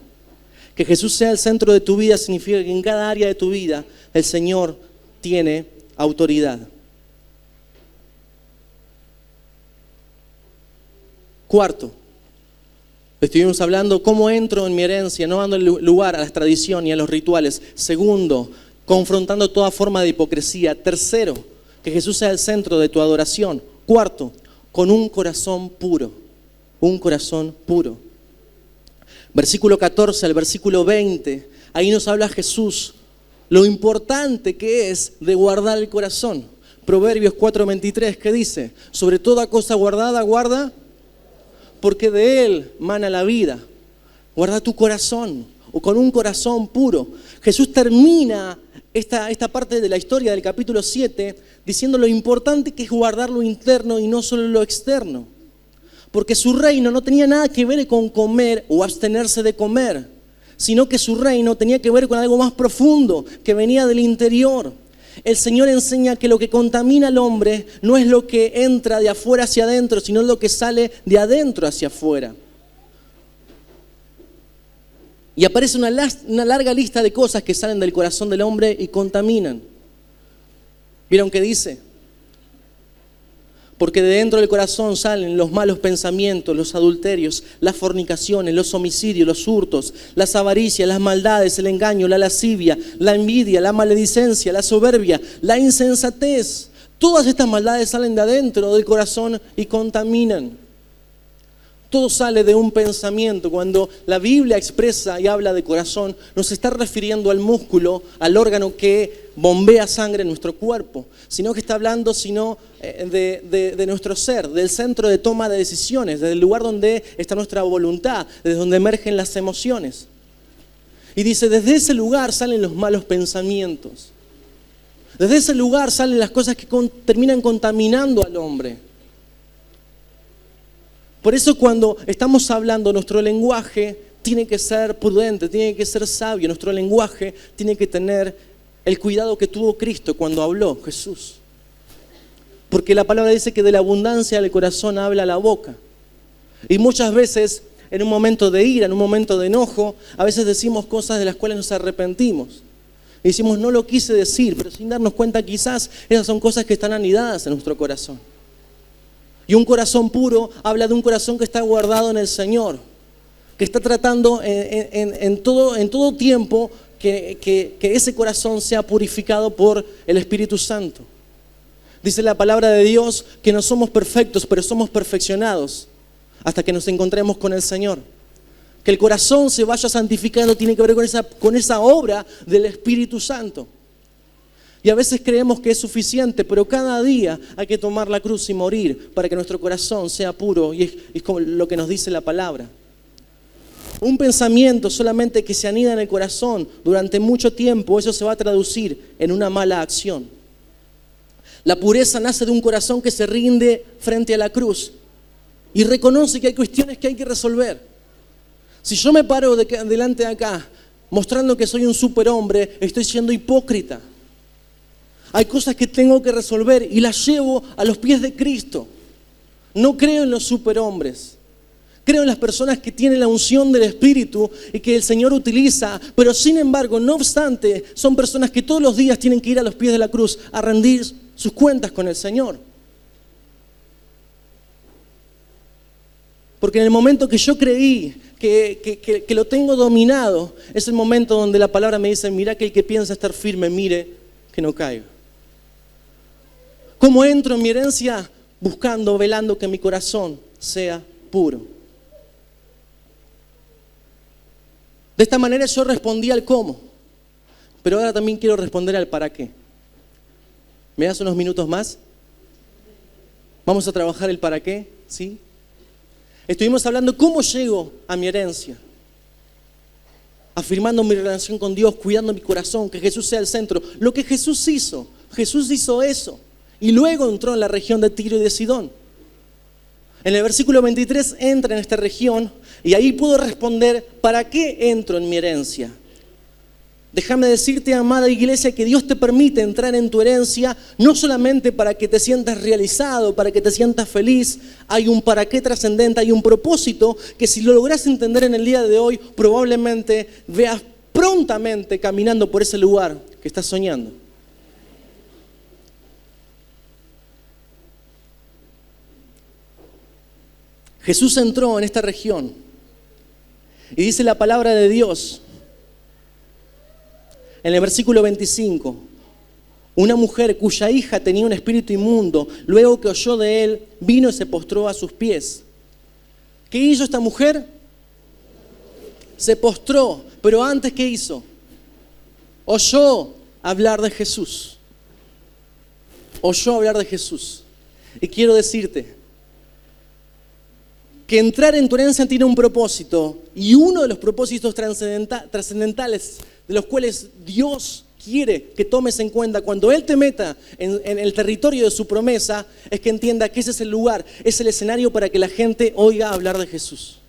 Que Jesús sea el centro de tu vida significa que en cada área de tu vida el Señor tiene autoridad. Cuarto, estuvimos hablando cómo entro en mi herencia, no dando lugar a las tradiciones y a los rituales. Segundo, confrontando toda forma de hipocresía. Tercero, que Jesús sea el centro de tu adoración. Cuarto, con un corazón puro. Un corazón puro. Versículo 14 al versículo 20, ahí nos habla Jesús lo importante que es de guardar el corazón. Proverbios 4:23, ¿qué dice? Sobre toda cosa guardada, guarda, porque de él mana la vida. Guarda tu corazón, o con un corazón puro. Jesús termina esta parte de la historia del capítulo 7 diciendo lo importante que es guardar lo interno y no solo lo externo. Porque su reino no tenía nada que ver con comer o abstenerse de comer, sino que su reino tenía que ver con algo más profundo, que venía del interior. El Señor enseña que lo que contamina al hombre no es lo que entra de afuera hacia adentro, sino lo que sale de adentro hacia afuera. Y aparece una larga lista de cosas que salen del corazón del hombre y contaminan. ¿Vieron qué dice? Porque de dentro del corazón salen los malos pensamientos, los adulterios, las fornicaciones, los homicidios, los hurtos, las avaricias, las maldades, el engaño, la lascivia, la envidia, la maledicencia, la soberbia, la insensatez. Todas estas maldades salen de adentro del corazón y contaminan. Todo sale de un pensamiento. Cuando la Biblia expresa y habla de corazón, nos está refiriendo al músculo, al órgano que bombea sangre en nuestro cuerpo, sino que está hablando de nuestro ser, del centro de toma de decisiones, del lugar donde está nuestra voluntad, desde donde emergen las emociones. Y dice, desde ese lugar salen los malos pensamientos. Desde ese lugar salen las cosas que terminan contaminando al hombre. Por eso cuando estamos hablando, nuestro lenguaje tiene que ser prudente, tiene que ser sabio. Nuestro lenguaje tiene que tener el cuidado que tuvo Cristo cuando habló, Jesús. Porque la palabra dice que de la abundancia del corazón habla la boca. Y muchas veces, en un momento de ira, en un momento de enojo, a veces decimos cosas de las cuales nos arrepentimos. Y decimos, no lo quise decir, pero sin darnos cuenta quizás esas son cosas que están anidadas en nuestro corazón. Y un corazón puro habla de un corazón que está guardado en el Señor, que está tratando en todo tiempo que ese corazón sea purificado por el Espíritu Santo. Dice la palabra de Dios que no somos perfectos, pero somos perfeccionados hasta que nos encontremos con el Señor. Que el corazón se vaya santificando tiene que ver con esa obra del Espíritu Santo. Y a veces creemos que es suficiente, pero cada día hay que tomar la cruz y morir para que nuestro corazón sea puro, y es como lo que nos dice la palabra. Un pensamiento solamente que se anida en el corazón durante mucho tiempo, eso se va a traducir en una mala acción. La pureza nace de un corazón que se rinde frente a la cruz y reconoce que hay cuestiones que hay que resolver. Si yo me paro delante de acá mostrando que soy un superhombre, estoy siendo hipócrita. Hay cosas que tengo que resolver y las llevo a los pies de Cristo. No creo en los superhombres. Creo en las personas que tienen la unción del Espíritu y que el Señor utiliza, pero sin embargo, no obstante, son personas que todos los días tienen que ir a los pies de la cruz a rendir sus cuentas con el Señor. Porque en el momento que yo creí que lo tengo dominado, es el momento donde la palabra me dice, mira que el que piensa estar firme, mire que no caiga. ¿Cómo entro en mi herencia? Buscando, velando que mi corazón sea puro. De esta manera yo respondí al cómo, pero ahora también quiero responder al para qué. ¿Me das unos minutos más? Vamos a trabajar el para qué, ¿sí? Estuvimos hablando cómo llego a mi herencia, afirmando mi relación con Dios, cuidando mi corazón, que Jesús sea el centro. Lo que Jesús hizo eso, y luego entró en la región de Tiro y de Sidón. En el versículo 23 entra en esta región y ahí puedo responder, ¿para qué entro en mi herencia? Déjame decirte, amada iglesia, que Dios te permite entrar en tu herencia no solamente para que te sientas realizado, para que te sientas feliz. Hay un para qué trascendente, hay un propósito que si lo logras entender en el día de hoy, probablemente veas prontamente caminando por ese lugar que estás soñando. Jesús entró en esta región y dice la palabra de Dios en el versículo 25, una mujer cuya hija tenía un espíritu inmundo, luego que oyó de él, vino y se postró a sus pies. ¿Qué hizo esta mujer? Se postró, pero antes, ¿qué hizo? Oyó hablar de Jesús. Oyó hablar de Jesús. Y quiero decirte que entrar en tu herencia tiene un propósito, y uno de los propósitos trascendentales de los cuales Dios quiere que tomes en cuenta cuando Él te meta en el territorio de su promesa, es que entienda que ese es el lugar, es el escenario para que la gente oiga hablar de Jesús.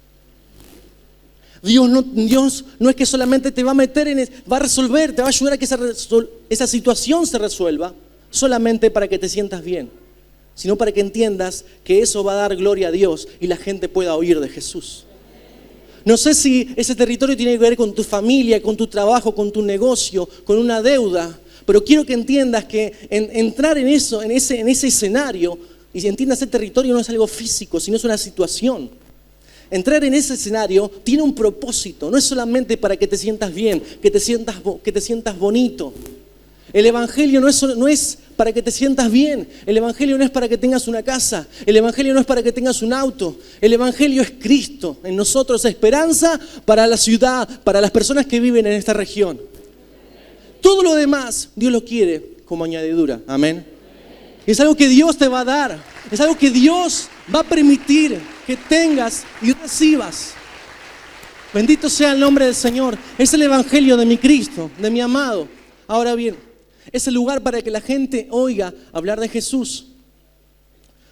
Dios no es que solamente te va a meter va a resolver, te va a ayudar a que esa situación se resuelva solamente para que te sientas bien, sino para que entiendas que eso va a dar gloria a Dios y la gente pueda oír de Jesús. No sé si ese territorio tiene que ver con tu familia, con tu trabajo, con tu negocio, con una deuda, pero quiero que entiendas que entrar en ese escenario, y si entiendas ese territorio no es algo físico, sino es una situación. Entrar en ese escenario tiene un propósito, no es solamente para que te sientas bien, que te sientas bonito. El Evangelio no es para que te sientas bien. El Evangelio no es para que tengas una casa. El Evangelio no es para que tengas un auto. El Evangelio es Cristo en nosotros, esperanza para la ciudad, para las personas que viven en esta región. Todo lo demás Dios lo quiere como añadidura. Amén. Y es algo que Dios te va a dar. Es algo que Dios va a permitir que tengas y recibas. Bendito sea el nombre del Señor. Es el Evangelio de mi Cristo, de mi amado. Ahora bien, es el lugar para que la gente oiga hablar de Jesús.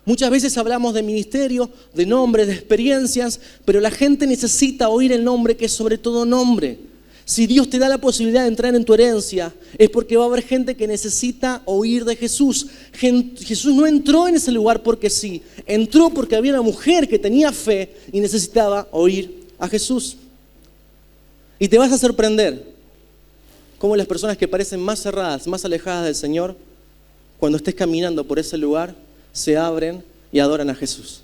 Muchas veces hablamos de ministerio, de nombres, de experiencias, pero la gente necesita oír el nombre que es sobre todo nombre. Si Dios te da la posibilidad de entrar en tu herencia, es porque va a haber gente que necesita oír de Jesús. Jesús no entró en ese lugar porque sí, entró porque había una mujer que tenía fe y necesitaba oír a Jesús. Y te vas a sorprender cómo las personas que parecen más cerradas, más alejadas del Señor, cuando estés caminando por ese lugar, se abren y adoran a Jesús.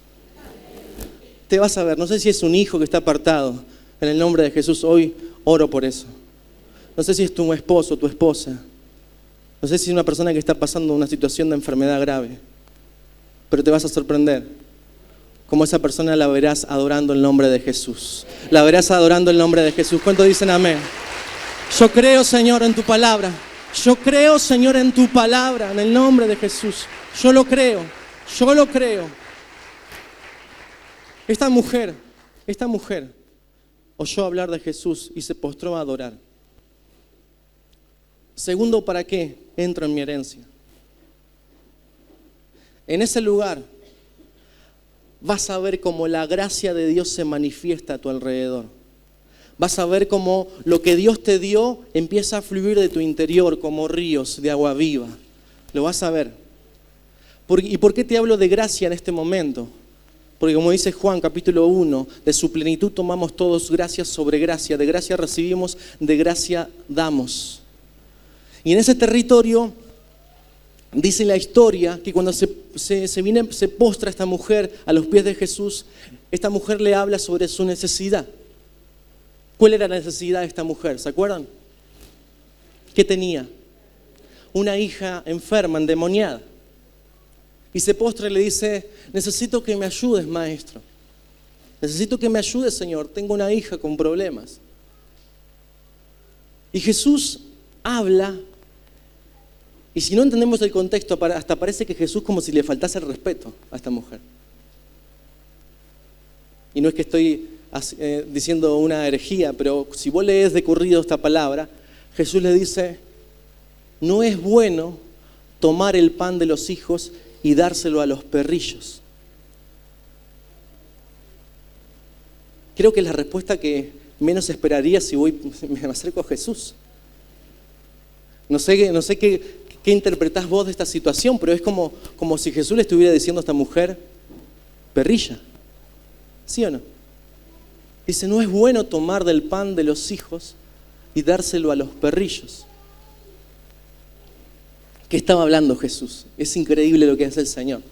Te vas a ver, no sé si es un hijo que está apartado, en el nombre de Jesús, hoy oro por eso. No sé si es tu esposo, tu esposa, no sé si es una persona que está pasando una situación de enfermedad grave, pero te vas a sorprender cómo esa persona la verás adorando el nombre de Jesús. La verás adorando el nombre de Jesús. ¿Cuántos dicen amén? Yo creo, Señor, en tu palabra. Yo creo, Señor, en tu palabra, en el nombre de Jesús. Yo lo creo. Esta mujer oyó hablar de Jesús y se postró a adorar. Segundo, ¿para qué entro en mi herencia? en ese lugar, vas a ver cómo la gracia de Dios se manifiesta a tu alrededor. Vas a ver cómo lo que Dios te dio empieza a fluir de tu interior como ríos de agua viva. Lo vas a ver. ¿Y por qué te hablo de gracia en este momento? Porque como dice Juan capítulo 1, de su plenitud tomamos todos gracia sobre gracia. De gracia recibimos, de gracia damos. Y en ese territorio dice la historia que cuando se postra esta mujer a los pies de Jesús, esta mujer le habla sobre su necesidad. ¿Cuál era la necesidad de esta mujer? ¿Se acuerdan? ¿Qué tenía? Una hija enferma, endemoniada. Y se postra y le dice, necesito que me ayudes, maestro. Necesito que me ayudes, Señor. Tengo una hija con problemas. Y Jesús habla. Y si no entendemos el contexto, hasta parece que Jesús como si le faltase el respeto a esta mujer. Y no es que estoy diciendo una herejía, pero si vos lees de corrido esta palabra, Jesús le dice, no es bueno tomar el pan de los hijos y dárselo a los perrillos. Creo que es la respuesta que menos esperaría si me acerco a Jesús. No sé qué interpretás vos de esta situación, pero es como si Jesús le estuviera diciendo a esta mujer, perrilla. ¿Sí o no? Dice, no es bueno tomar del pan de los hijos y dárselo a los perrillos. ¿Qué estaba hablando Jesús? Es increíble lo que hace el Señor.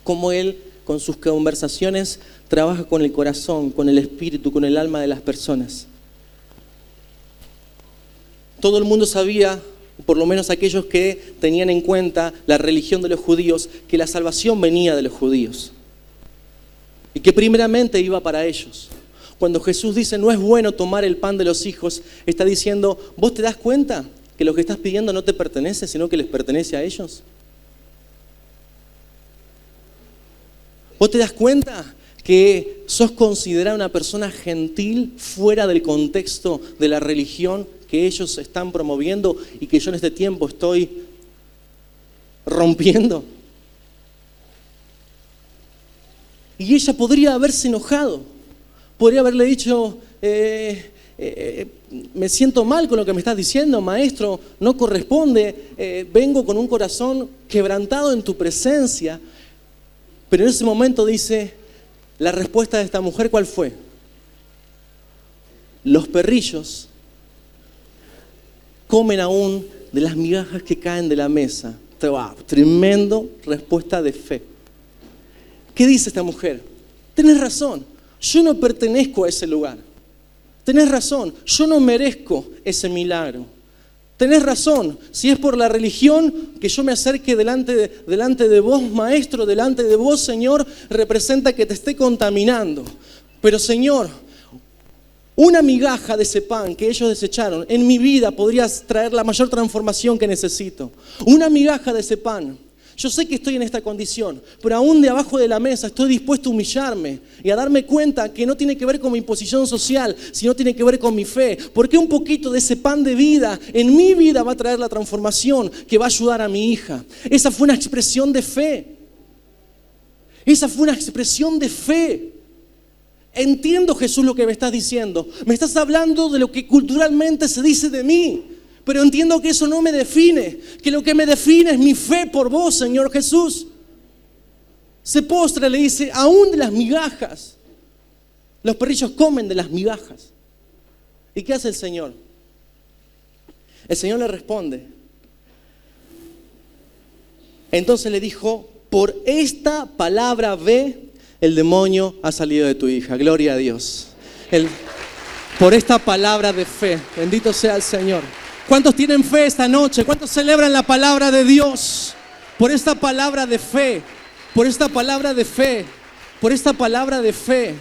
Cómo Él, con sus conversaciones, trabaja con el corazón, con el espíritu, con el alma de las personas. Todo el mundo sabía, por lo menos aquellos que tenían en cuenta la religión de los judíos, que la salvación venía de los judíos. Y que primeramente iba para ellos. Cuando Jesús dice, no es bueno tomar el pan de los hijos, está diciendo, ¿vos te das cuenta que lo que estás pidiendo no te pertenece, sino que les pertenece a ellos? ¿Vos te das cuenta que sos considerada una persona gentil fuera del contexto de la religión que ellos están promoviendo y que yo en este tiempo estoy rompiendo? Y ella podría haberse enojado, podría haberle dicho, me siento mal con lo que me estás diciendo, maestro, no corresponde, vengo con un corazón quebrantado en tu presencia. Pero en ese momento dice, la respuesta de esta mujer, ¿cuál fue? Los perrillos comen aún de las migajas que caen de la mesa. Tremendo respuesta de fe. ¿Qué dice esta mujer? Tenés razón, yo no pertenezco a ese lugar. Tenés razón, yo no merezco ese milagro. Tenés razón, si es por la religión que yo me acerque delante de vos, maestro, delante de vos, Señor, representa que te esté contaminando. Pero, Señor, una migaja de ese pan que ellos desecharon, en mi vida podría traer la mayor transformación que necesito. Una migaja de ese pan. Yo sé que estoy en esta condición, pero aún de abajo de la mesa estoy dispuesto a humillarme y a darme cuenta que no tiene que ver con mi posición social, sino tiene que ver con mi fe. Porque un poquito de ese pan de vida en mi vida va a traer la transformación que va a ayudar a mi hija. Esa fue una expresión de fe. Esa fue una expresión de fe. Entiendo, Jesús, lo que me estás diciendo. Me estás hablando de lo que culturalmente se dice de mí. Pero entiendo que eso no me define, que lo que me define es mi fe por vos, Señor Jesús. Se postra y le dice, aún de las migajas. Los perrillos comen de las migajas. ¿Y qué hace el Señor? El Señor le responde. Entonces le dijo, por esta palabra ve, el demonio ha salido de tu hija. Gloria a Dios. Por esta palabra de fe, bendito sea el Señor. ¿Cuántos tienen fe esta noche? ¿Cuántos celebran la palabra de Dios? Por esta palabra de fe, por esta palabra de fe, por esta palabra de fe.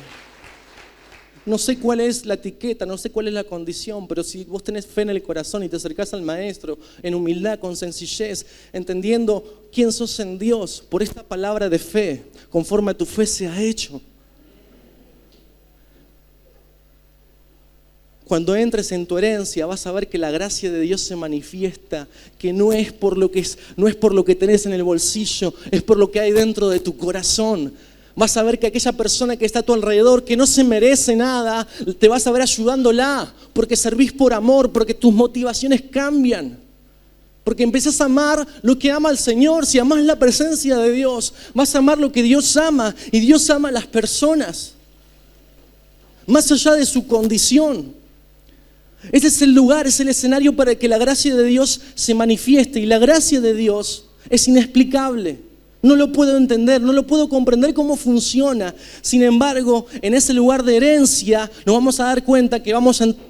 No sé cuál es la etiqueta, no sé cuál es la condición, pero si vos tenés fe en el corazón y te acercás al Maestro en humildad, con sencillez, entendiendo quién sos en Dios, por esta palabra de fe, conforme a tu fe se ha hecho. Cuando entres en tu herencia vas a ver que la gracia de Dios se manifiesta, que no es por lo que tenés en el bolsillo, es por lo que hay dentro de tu corazón. Vas a ver que aquella persona que está a tu alrededor, que no se merece nada, te vas a ver ayudándola, porque servís por amor, porque tus motivaciones cambian. Porque empezás a amar lo que ama el Señor. Si amás la presencia de Dios, vas a amar lo que Dios ama, y Dios ama a las personas, más allá de su condición. Ese es el lugar, es el escenario para que la gracia de Dios se manifieste. Y la gracia de Dios es inexplicable. No lo puedo entender, no lo puedo comprender cómo funciona. Sin embargo, en ese lugar de herencia nos vamos a dar cuenta que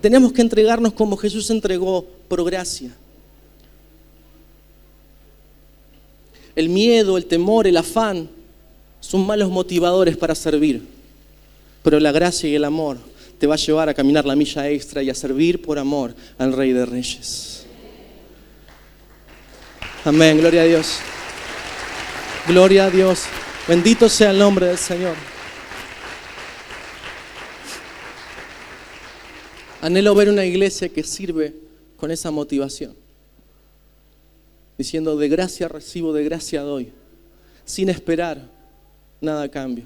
tenemos que entregarnos como Jesús entregó, por gracia. El miedo, el temor, el afán son malos motivadores para servir. Pero la gracia y el amor te va a llevar a caminar la milla extra y a servir por amor al Rey de Reyes. Amén, gloria a Dios. Gloria a Dios. Bendito sea el nombre del Señor. Anhelo ver una iglesia que sirve con esa motivación, diciendo: de gracia recibo, de gracia doy, sin esperar nada a cambio.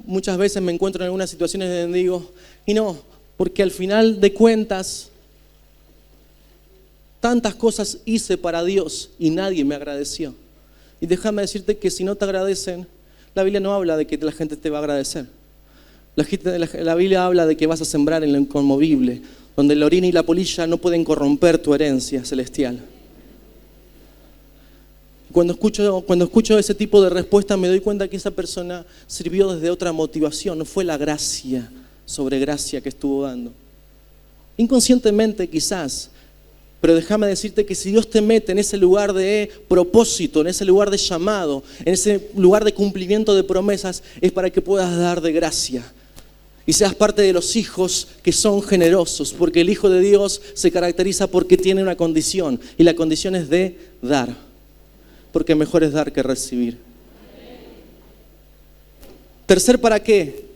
Muchas veces me encuentro en algunas situaciones donde digo, y no, porque al final de cuentas, tantas cosas hice para Dios y nadie me agradeció. Y déjame decirte que si no te agradecen, la Biblia no habla de que la gente te va a agradecer. La Biblia habla de que vas a sembrar en lo inconmovible, donde la orina y la polilla no pueden corromper tu herencia celestial. Cuando escucho ese tipo de respuesta, me doy cuenta que esa persona sirvió desde otra motivación, no fue la gracia sobre gracia que estuvo dando. Inconscientemente quizás, pero déjame decirte que si Dios te mete en ese lugar de propósito, en ese lugar de llamado, en ese lugar de cumplimiento de promesas, es para que puedas dar de gracia y seas parte de los hijos que son generosos, porque el Hijo de Dios se caracteriza porque tiene una condición, y la condición es de dar. Porque mejor es dar que recibir. Tercer, ¿para qué?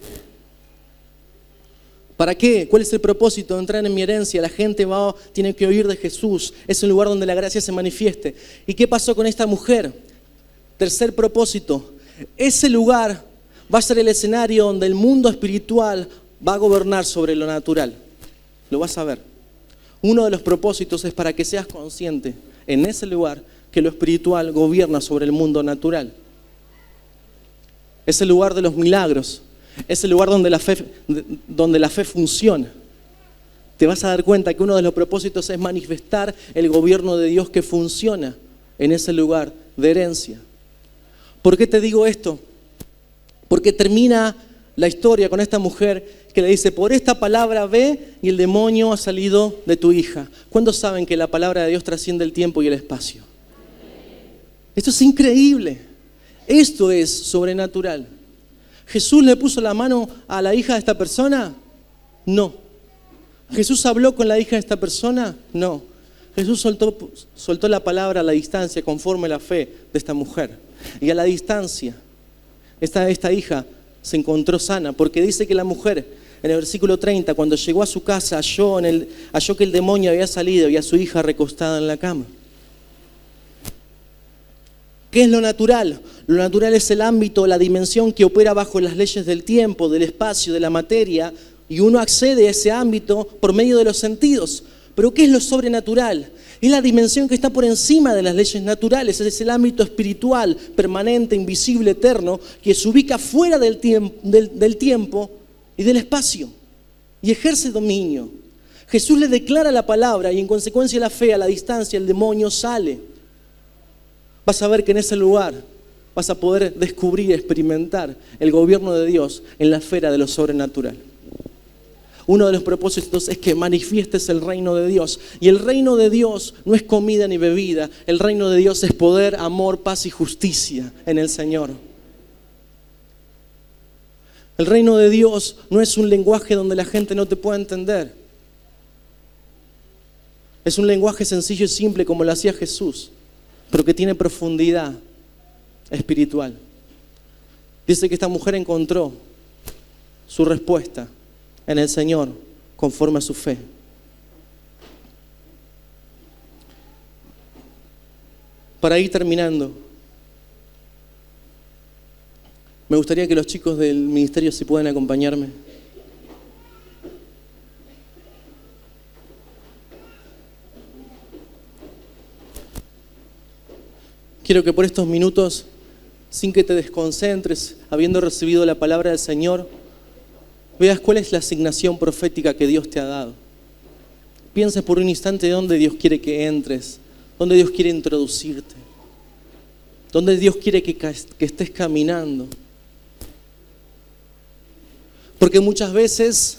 ¿Para qué? ¿Cuál es el propósito de entrar en mi herencia? La gente tiene que oír de Jesús. Es un lugar donde la gracia se manifieste. ¿Y qué pasó con esta mujer? Tercer propósito. Ese lugar va a ser el escenario donde el mundo espiritual va a gobernar sobre lo natural. Lo vas a ver. Uno de los propósitos es para que seas consciente en ese lugar que lo espiritual gobierna sobre el mundo natural. Es el lugar de los milagros, es el lugar donde la fe funciona. Te vas a dar cuenta que uno de los propósitos es manifestar el gobierno de Dios que funciona en ese lugar de herencia. ¿Por qué te digo esto? Porque termina la historia con esta mujer que le dice: por esta palabra ve y el demonio ha salido de tu hija. ¿Cuántos saben que la palabra de Dios trasciende el tiempo y el espacio? Esto es increíble. Esto es sobrenatural. ¿Jesús le puso la mano a la hija de esta persona? No. ¿Jesús habló con la hija de esta persona? No. Jesús soltó la palabra a la distancia conforme a la fe de esta mujer. Y a la distancia, esta hija se encontró sana, porque dice que la mujer, en el versículo 30, cuando llegó a su casa, halló que el demonio había salido y a su hija recostada en la cama. ¿Qué es lo natural? Lo natural es el ámbito, la dimensión que opera bajo las leyes del tiempo, del espacio, de la materia, y uno accede a ese ámbito por medio de los sentidos. Pero ¿qué es lo sobrenatural? Es la dimensión que está por encima de las leyes naturales, es el ámbito espiritual, permanente, invisible, eterno, que se ubica fuera del tiempo y del espacio, y ejerce dominio. Jesús le declara la palabra y en consecuencia la fe, a la distancia el demonio sale. Vas a ver que en ese lugar vas a poder descubrir y experimentar el gobierno de Dios en la esfera de lo sobrenatural. Uno de los propósitos es que manifiestes el reino de Dios. Y el reino de Dios no es comida ni bebida. El reino de Dios es poder, amor, paz y justicia en el Señor. El reino de Dios no es un lenguaje donde la gente no te pueda entender. Es un lenguaje sencillo y simple como lo hacía Jesús, pero que tiene profundidad espiritual. Dice que esta mujer encontró su respuesta en el Señor conforme a su fe. Para ir terminando, me gustaría que los chicos del ministerio si puedan acompañarme. Quiero que por estos minutos, sin que te desconcentres, habiendo recibido la palabra del Señor, veas cuál es la asignación profética que Dios te ha dado. Piensa por un instante dónde Dios quiere que entres, dónde Dios quiere introducirte, dónde Dios quiere que estés caminando. Porque muchas veces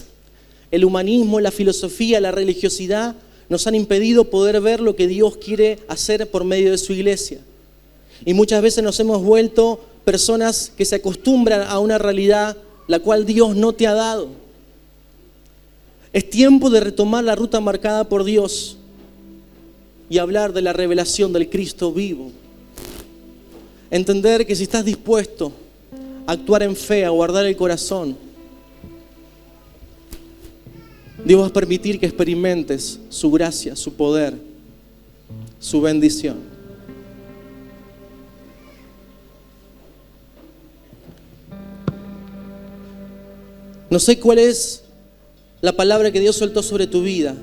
el humanismo, la filosofía, la religiosidad nos han impedido poder ver lo que Dios quiere hacer por medio de su iglesia. Y muchas veces nos hemos vuelto personas que se acostumbran a una realidad la cual Dios no te ha dado. Es tiempo de retomar la ruta marcada por Dios y hablar de la revelación del Cristo vivo. Entender que si estás dispuesto a actuar en fe, a guardar el corazón, Dios va a permitir que experimentes su gracia, su poder, su bendición. No sé cuál es la palabra que Dios soltó sobre tu vida,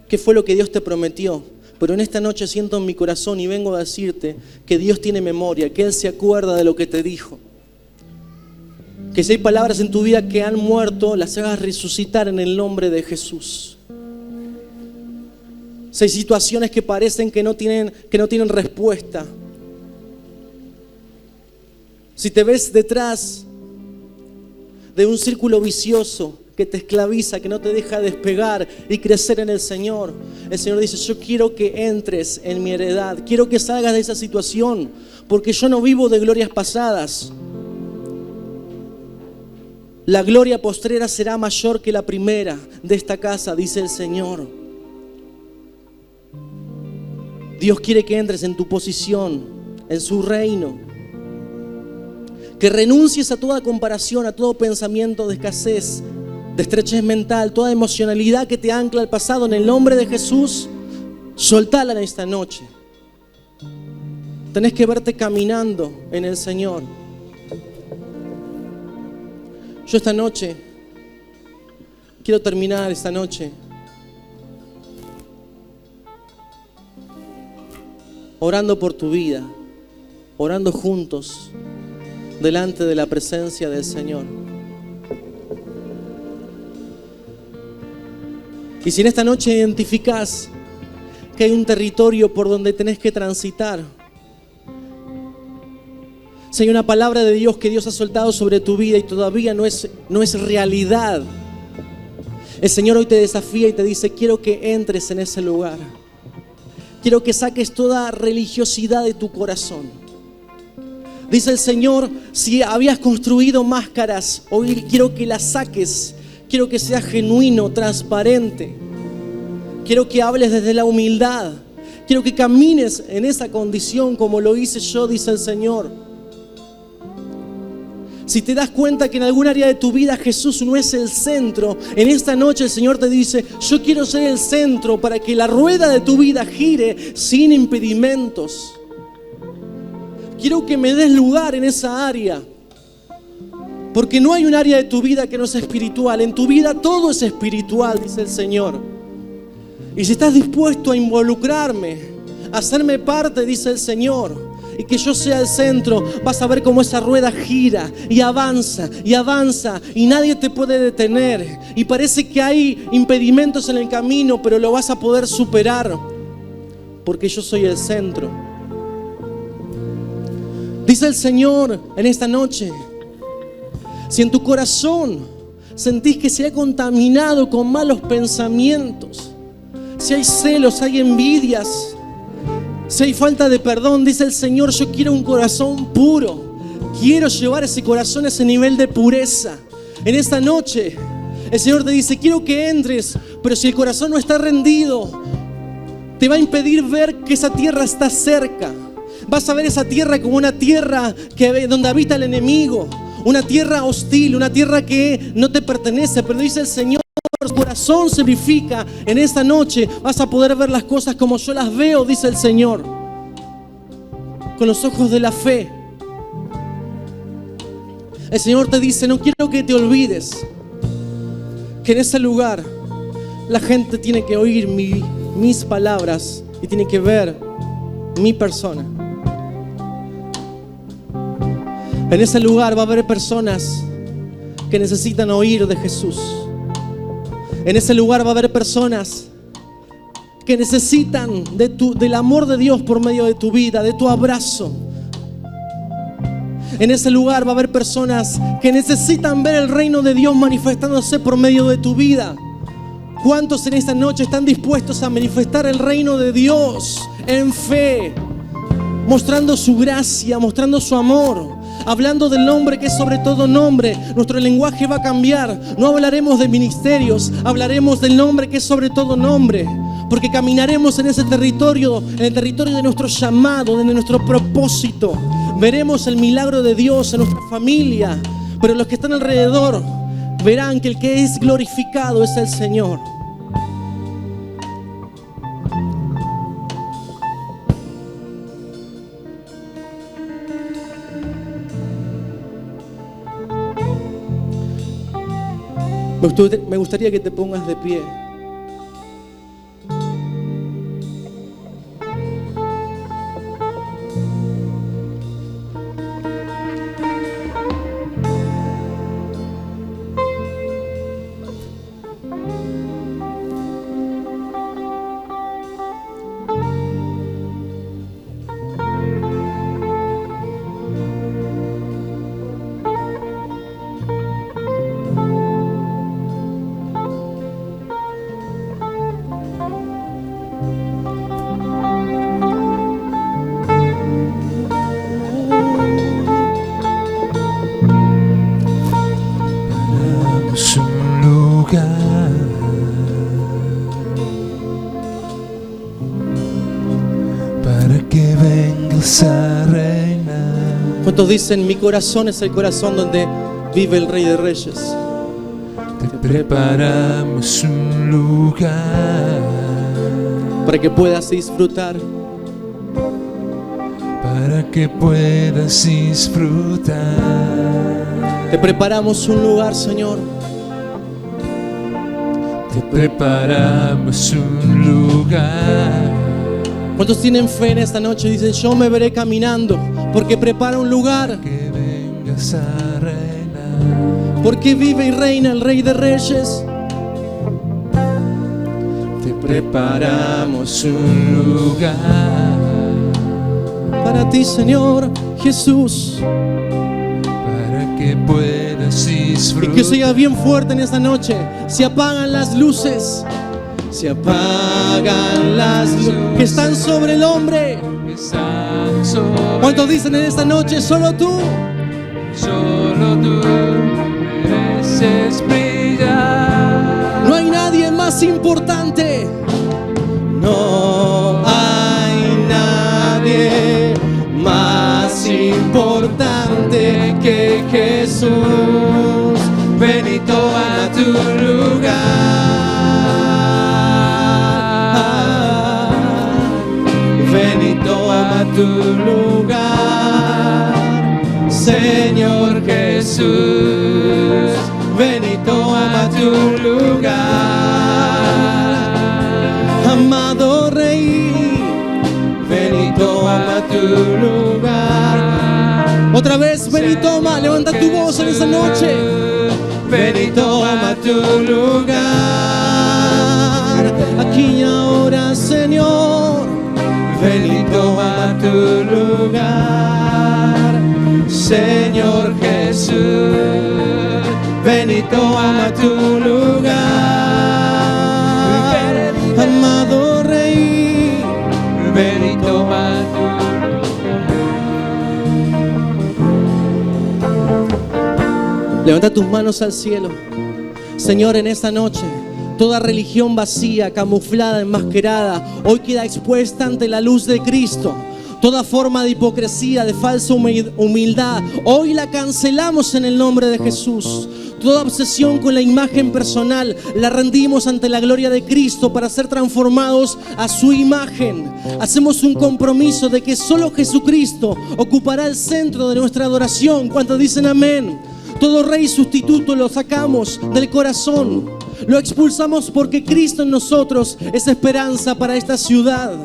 qué fue lo que Dios te prometió, pero en esta noche siento en mi corazón y vengo a decirte que Dios tiene memoria, que Él se acuerda de lo que te dijo. Que si hay palabras en tu vida que han muerto, las hagas resucitar en el nombre de Jesús. Si hay situaciones que parecen que no tienen respuesta, si te ves detrás de un círculo vicioso que te esclaviza, que no te deja despegar y crecer en el Señor dice: yo quiero que entres en mi heredad, quiero que salgas de esa situación, porque yo no vivo de glorias pasadas. La gloria postrera será mayor que la primera de esta casa, dice el Señor. Dios quiere que entres en tu posición, en su reino. Que renuncies a toda comparación, a todo pensamiento de escasez, de estrechez mental, toda emocionalidad que te ancla al pasado. En el nombre de Jesús, soltala en esta noche. Tenés que verte caminando en el Señor. Yo esta noche, quiero terminar esta noche orando por tu vida, orando juntos delante de la presencia del Señor. Y si en esta noche identificás que hay un territorio por donde tenés que transitar, si hay una palabra de Dios que Dios ha soltado sobre tu vida y todavía no es realidad, el Señor hoy te desafía y te dice: quiero que entres en ese lugar. Quiero que saques toda religiosidad de tu corazón. Dice el Señor: si habías construido máscaras, hoy quiero que las saques. Quiero que seas genuino, transparente. Quiero que hables desde la humildad. Quiero que camines en esa condición como lo hice yo, dice el Señor. Si te das cuenta que en algún área de tu vida Jesús no es el centro, en esta noche el Señor te dice: yo quiero ser el centro para que la rueda de tu vida gire sin impedimentos. Quiero que me des lugar en esa área, porque no hay un área de tu vida que no sea espiritual. En tu vida todo es espiritual, dice el Señor. Y si estás dispuesto a involucrarme, a hacerme parte, dice el Señor, y que yo sea el centro, vas a ver cómo esa rueda gira y avanza y nadie te puede detener. Y parece que hay impedimentos en el camino, pero lo vas a poder superar, porque yo soy el centro. Dice el Señor en esta noche: si en tu corazón sentís que se ha contaminado con malos pensamientos, si hay celos, hay envidias, si hay falta de perdón, dice el Señor: yo quiero un corazón puro. Quiero llevar ese corazón a ese nivel de pureza. En esta noche el Señor te dice: quiero que entres, pero si el corazón no está rendido, te va a impedir ver que esa tierra está cerca. Vas a ver esa tierra como una tierra donde habita el enemigo, una tierra hostil, una tierra que no te pertenece. Pero dice el Señor: su corazón se vivifica en esta noche, vas a poder ver las cosas como yo las veo, dice el Señor, con los ojos de la fe. El Señor te dice, no quiero que te olvides que en ese lugar la gente tiene que oír mis palabras y tiene que ver mi persona. En ese lugar va a haber personas que necesitan oír de Jesús. En ese lugar va a haber personas que necesitan del amor de Dios por medio de tu vida, de tu abrazo. En ese lugar va a haber personas que necesitan ver el reino de Dios manifestándose por medio de tu vida. ¿Cuántos en esta noche están dispuestos a manifestar el reino de Dios en fe? Mostrando su gracia, mostrando su amor, hablando del nombre que es sobre todo nombre. Nuestro lenguaje va a cambiar. No hablaremos de ministerios, hablaremos del nombre que es sobre todo nombre. Porque caminaremos en ese territorio, en el territorio de nuestro llamado, de nuestro propósito. Veremos el milagro de Dios en nuestra familia, pero los que están alrededor verán que el que es glorificado es el Señor. Me gustaría que te pongas de pie. ¿Cuántos dicen, mi corazón es el corazón donde vive el Rey de Reyes? Te preparamos un lugar para que puedas disfrutar. Para que puedas disfrutar. Te preparamos un lugar, Señor. Te preparamos un lugar. ¿Cuántos tienen fe en esta noche? Dicen, yo me veré caminando porque prepara un lugar. Que vengas a reinar. Porque vive y reina el Rey de Reyes. Te preparamos un lugar para ti, Señor Jesús. Para que puedas disfrutar. Y que sea bien fuerte en esta noche. Se apagan las luces. Se apagan las luces que están sobre el hombre. ¿Cuántos dicen en esta noche? Solo tú. Solo tú mereces brillar. No hay nadie más importante. No hay nadie más importante que Jesús. Ven y toma tu lugar. Ven y toma tu lugar, Señor Jesús. Ven y toma tu lugar, amado Rey. Ven y toma tu lugar. Otra vez, ven y toma, levanta tu voz en esta noche. Ven y toma tu lugar, aquí y ahora, Señor. Ven y toma tu lugar, Señor Jesús. Ven y toma tu lugar, amado Rey. Ven y toma tu lugar. Levanta tus manos al cielo. Señor, en esta noche toda religión vacía, camuflada, enmascarada, hoy queda expuesta ante la luz de Cristo. Toda forma de hipocresía, de falsa humildad, hoy la cancelamos en el nombre de Jesús. Toda obsesión con la imagen personal la rendimos ante la gloria de Cristo para ser transformados a su imagen. Hacemos un compromiso de que solo Jesucristo ocupará el centro de nuestra adoración. ¿Cuántos dicen amén? Todo rey sustituto lo sacamos del corazón. Lo expulsamos porque Cristo en nosotros es esperanza para esta ciudad.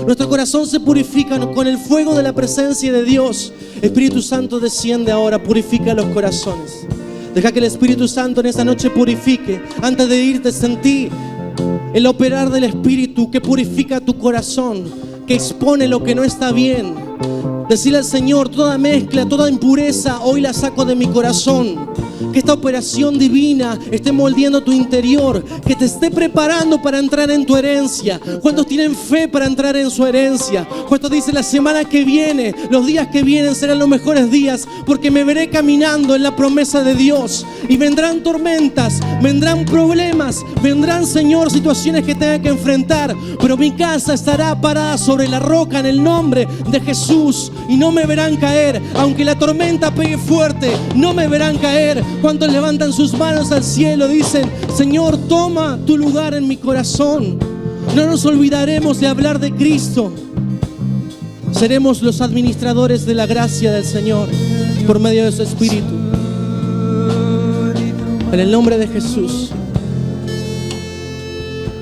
Nuestro corazón se purifica con el fuego de la presencia de Dios. Espíritu Santo, desciende ahora, purifica los corazones. Deja que el Espíritu Santo en esta noche purifique. Antes de irte, sentí el operar del Espíritu que purifica tu corazón, que expone lo que no está bien. Decirle al Señor: toda mezcla, toda impureza, hoy la saco de mi corazón. Que esta operación divina esté moldeando tu interior, que te esté preparando para entrar en tu herencia. ¿Cuántos tienen fe para entrar en su herencia? ¿Cuántos dicen: la semana que viene, los días que vienen serán los mejores días, porque me veré caminando en la promesa de Dios? Y vendrán tormentas, vendrán problemas, vendrán, Señor, situaciones que tenga que enfrentar, pero mi casa estará parada sobre la roca en el nombre de Jesús, y no me verán caer. Aunque la tormenta pegue fuerte, no me verán caer. Cuando levantan sus manos al cielo, dicen: Señor, toma tu lugar en mi corazón. No nos olvidaremos de hablar de Cristo. Seremos los administradores de la gracia del Señor por medio de su Espíritu. En el nombre de Jesús,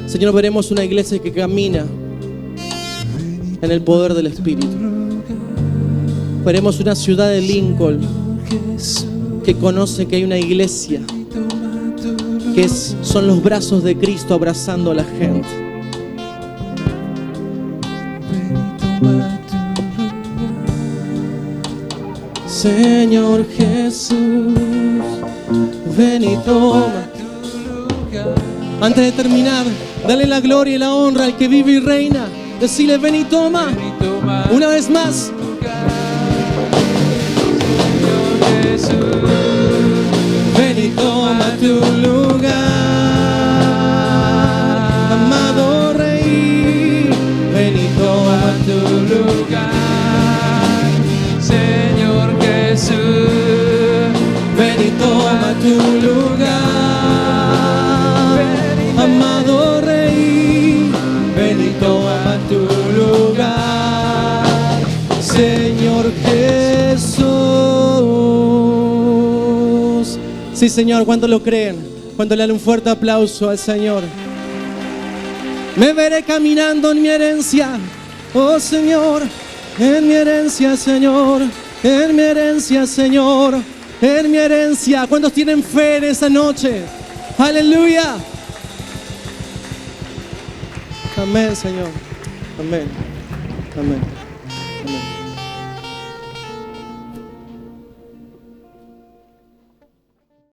Señor, veremos una iglesia que camina en el poder del Espíritu. Veremos una ciudad de Lincoln que conoce que hay una iglesia que son los brazos de Cristo abrazando a la gente. Señor Jesús, ven y toma. Antes de terminar, dale la gloria y la honra al que vive y reina. Decile: ven y toma. Una vez más. Ven y toma tu lugar, amado Rey. Ven y toma tu lugar, Señor Jesús. Ven y toma tu lugar, amado Rey. Ven y toma tu lugar, Señor Jesús. Sí, Señor, ¿cuántos lo creen? ¿Cuántos le dan un fuerte aplauso al Señor? Me veré caminando en mi herencia, oh Señor, en mi herencia, Señor, en mi herencia, Señor, en mi herencia. ¿Cuántos tienen fe en esa noche? Aleluya. Amén, Señor. Amén. Amén. Amén.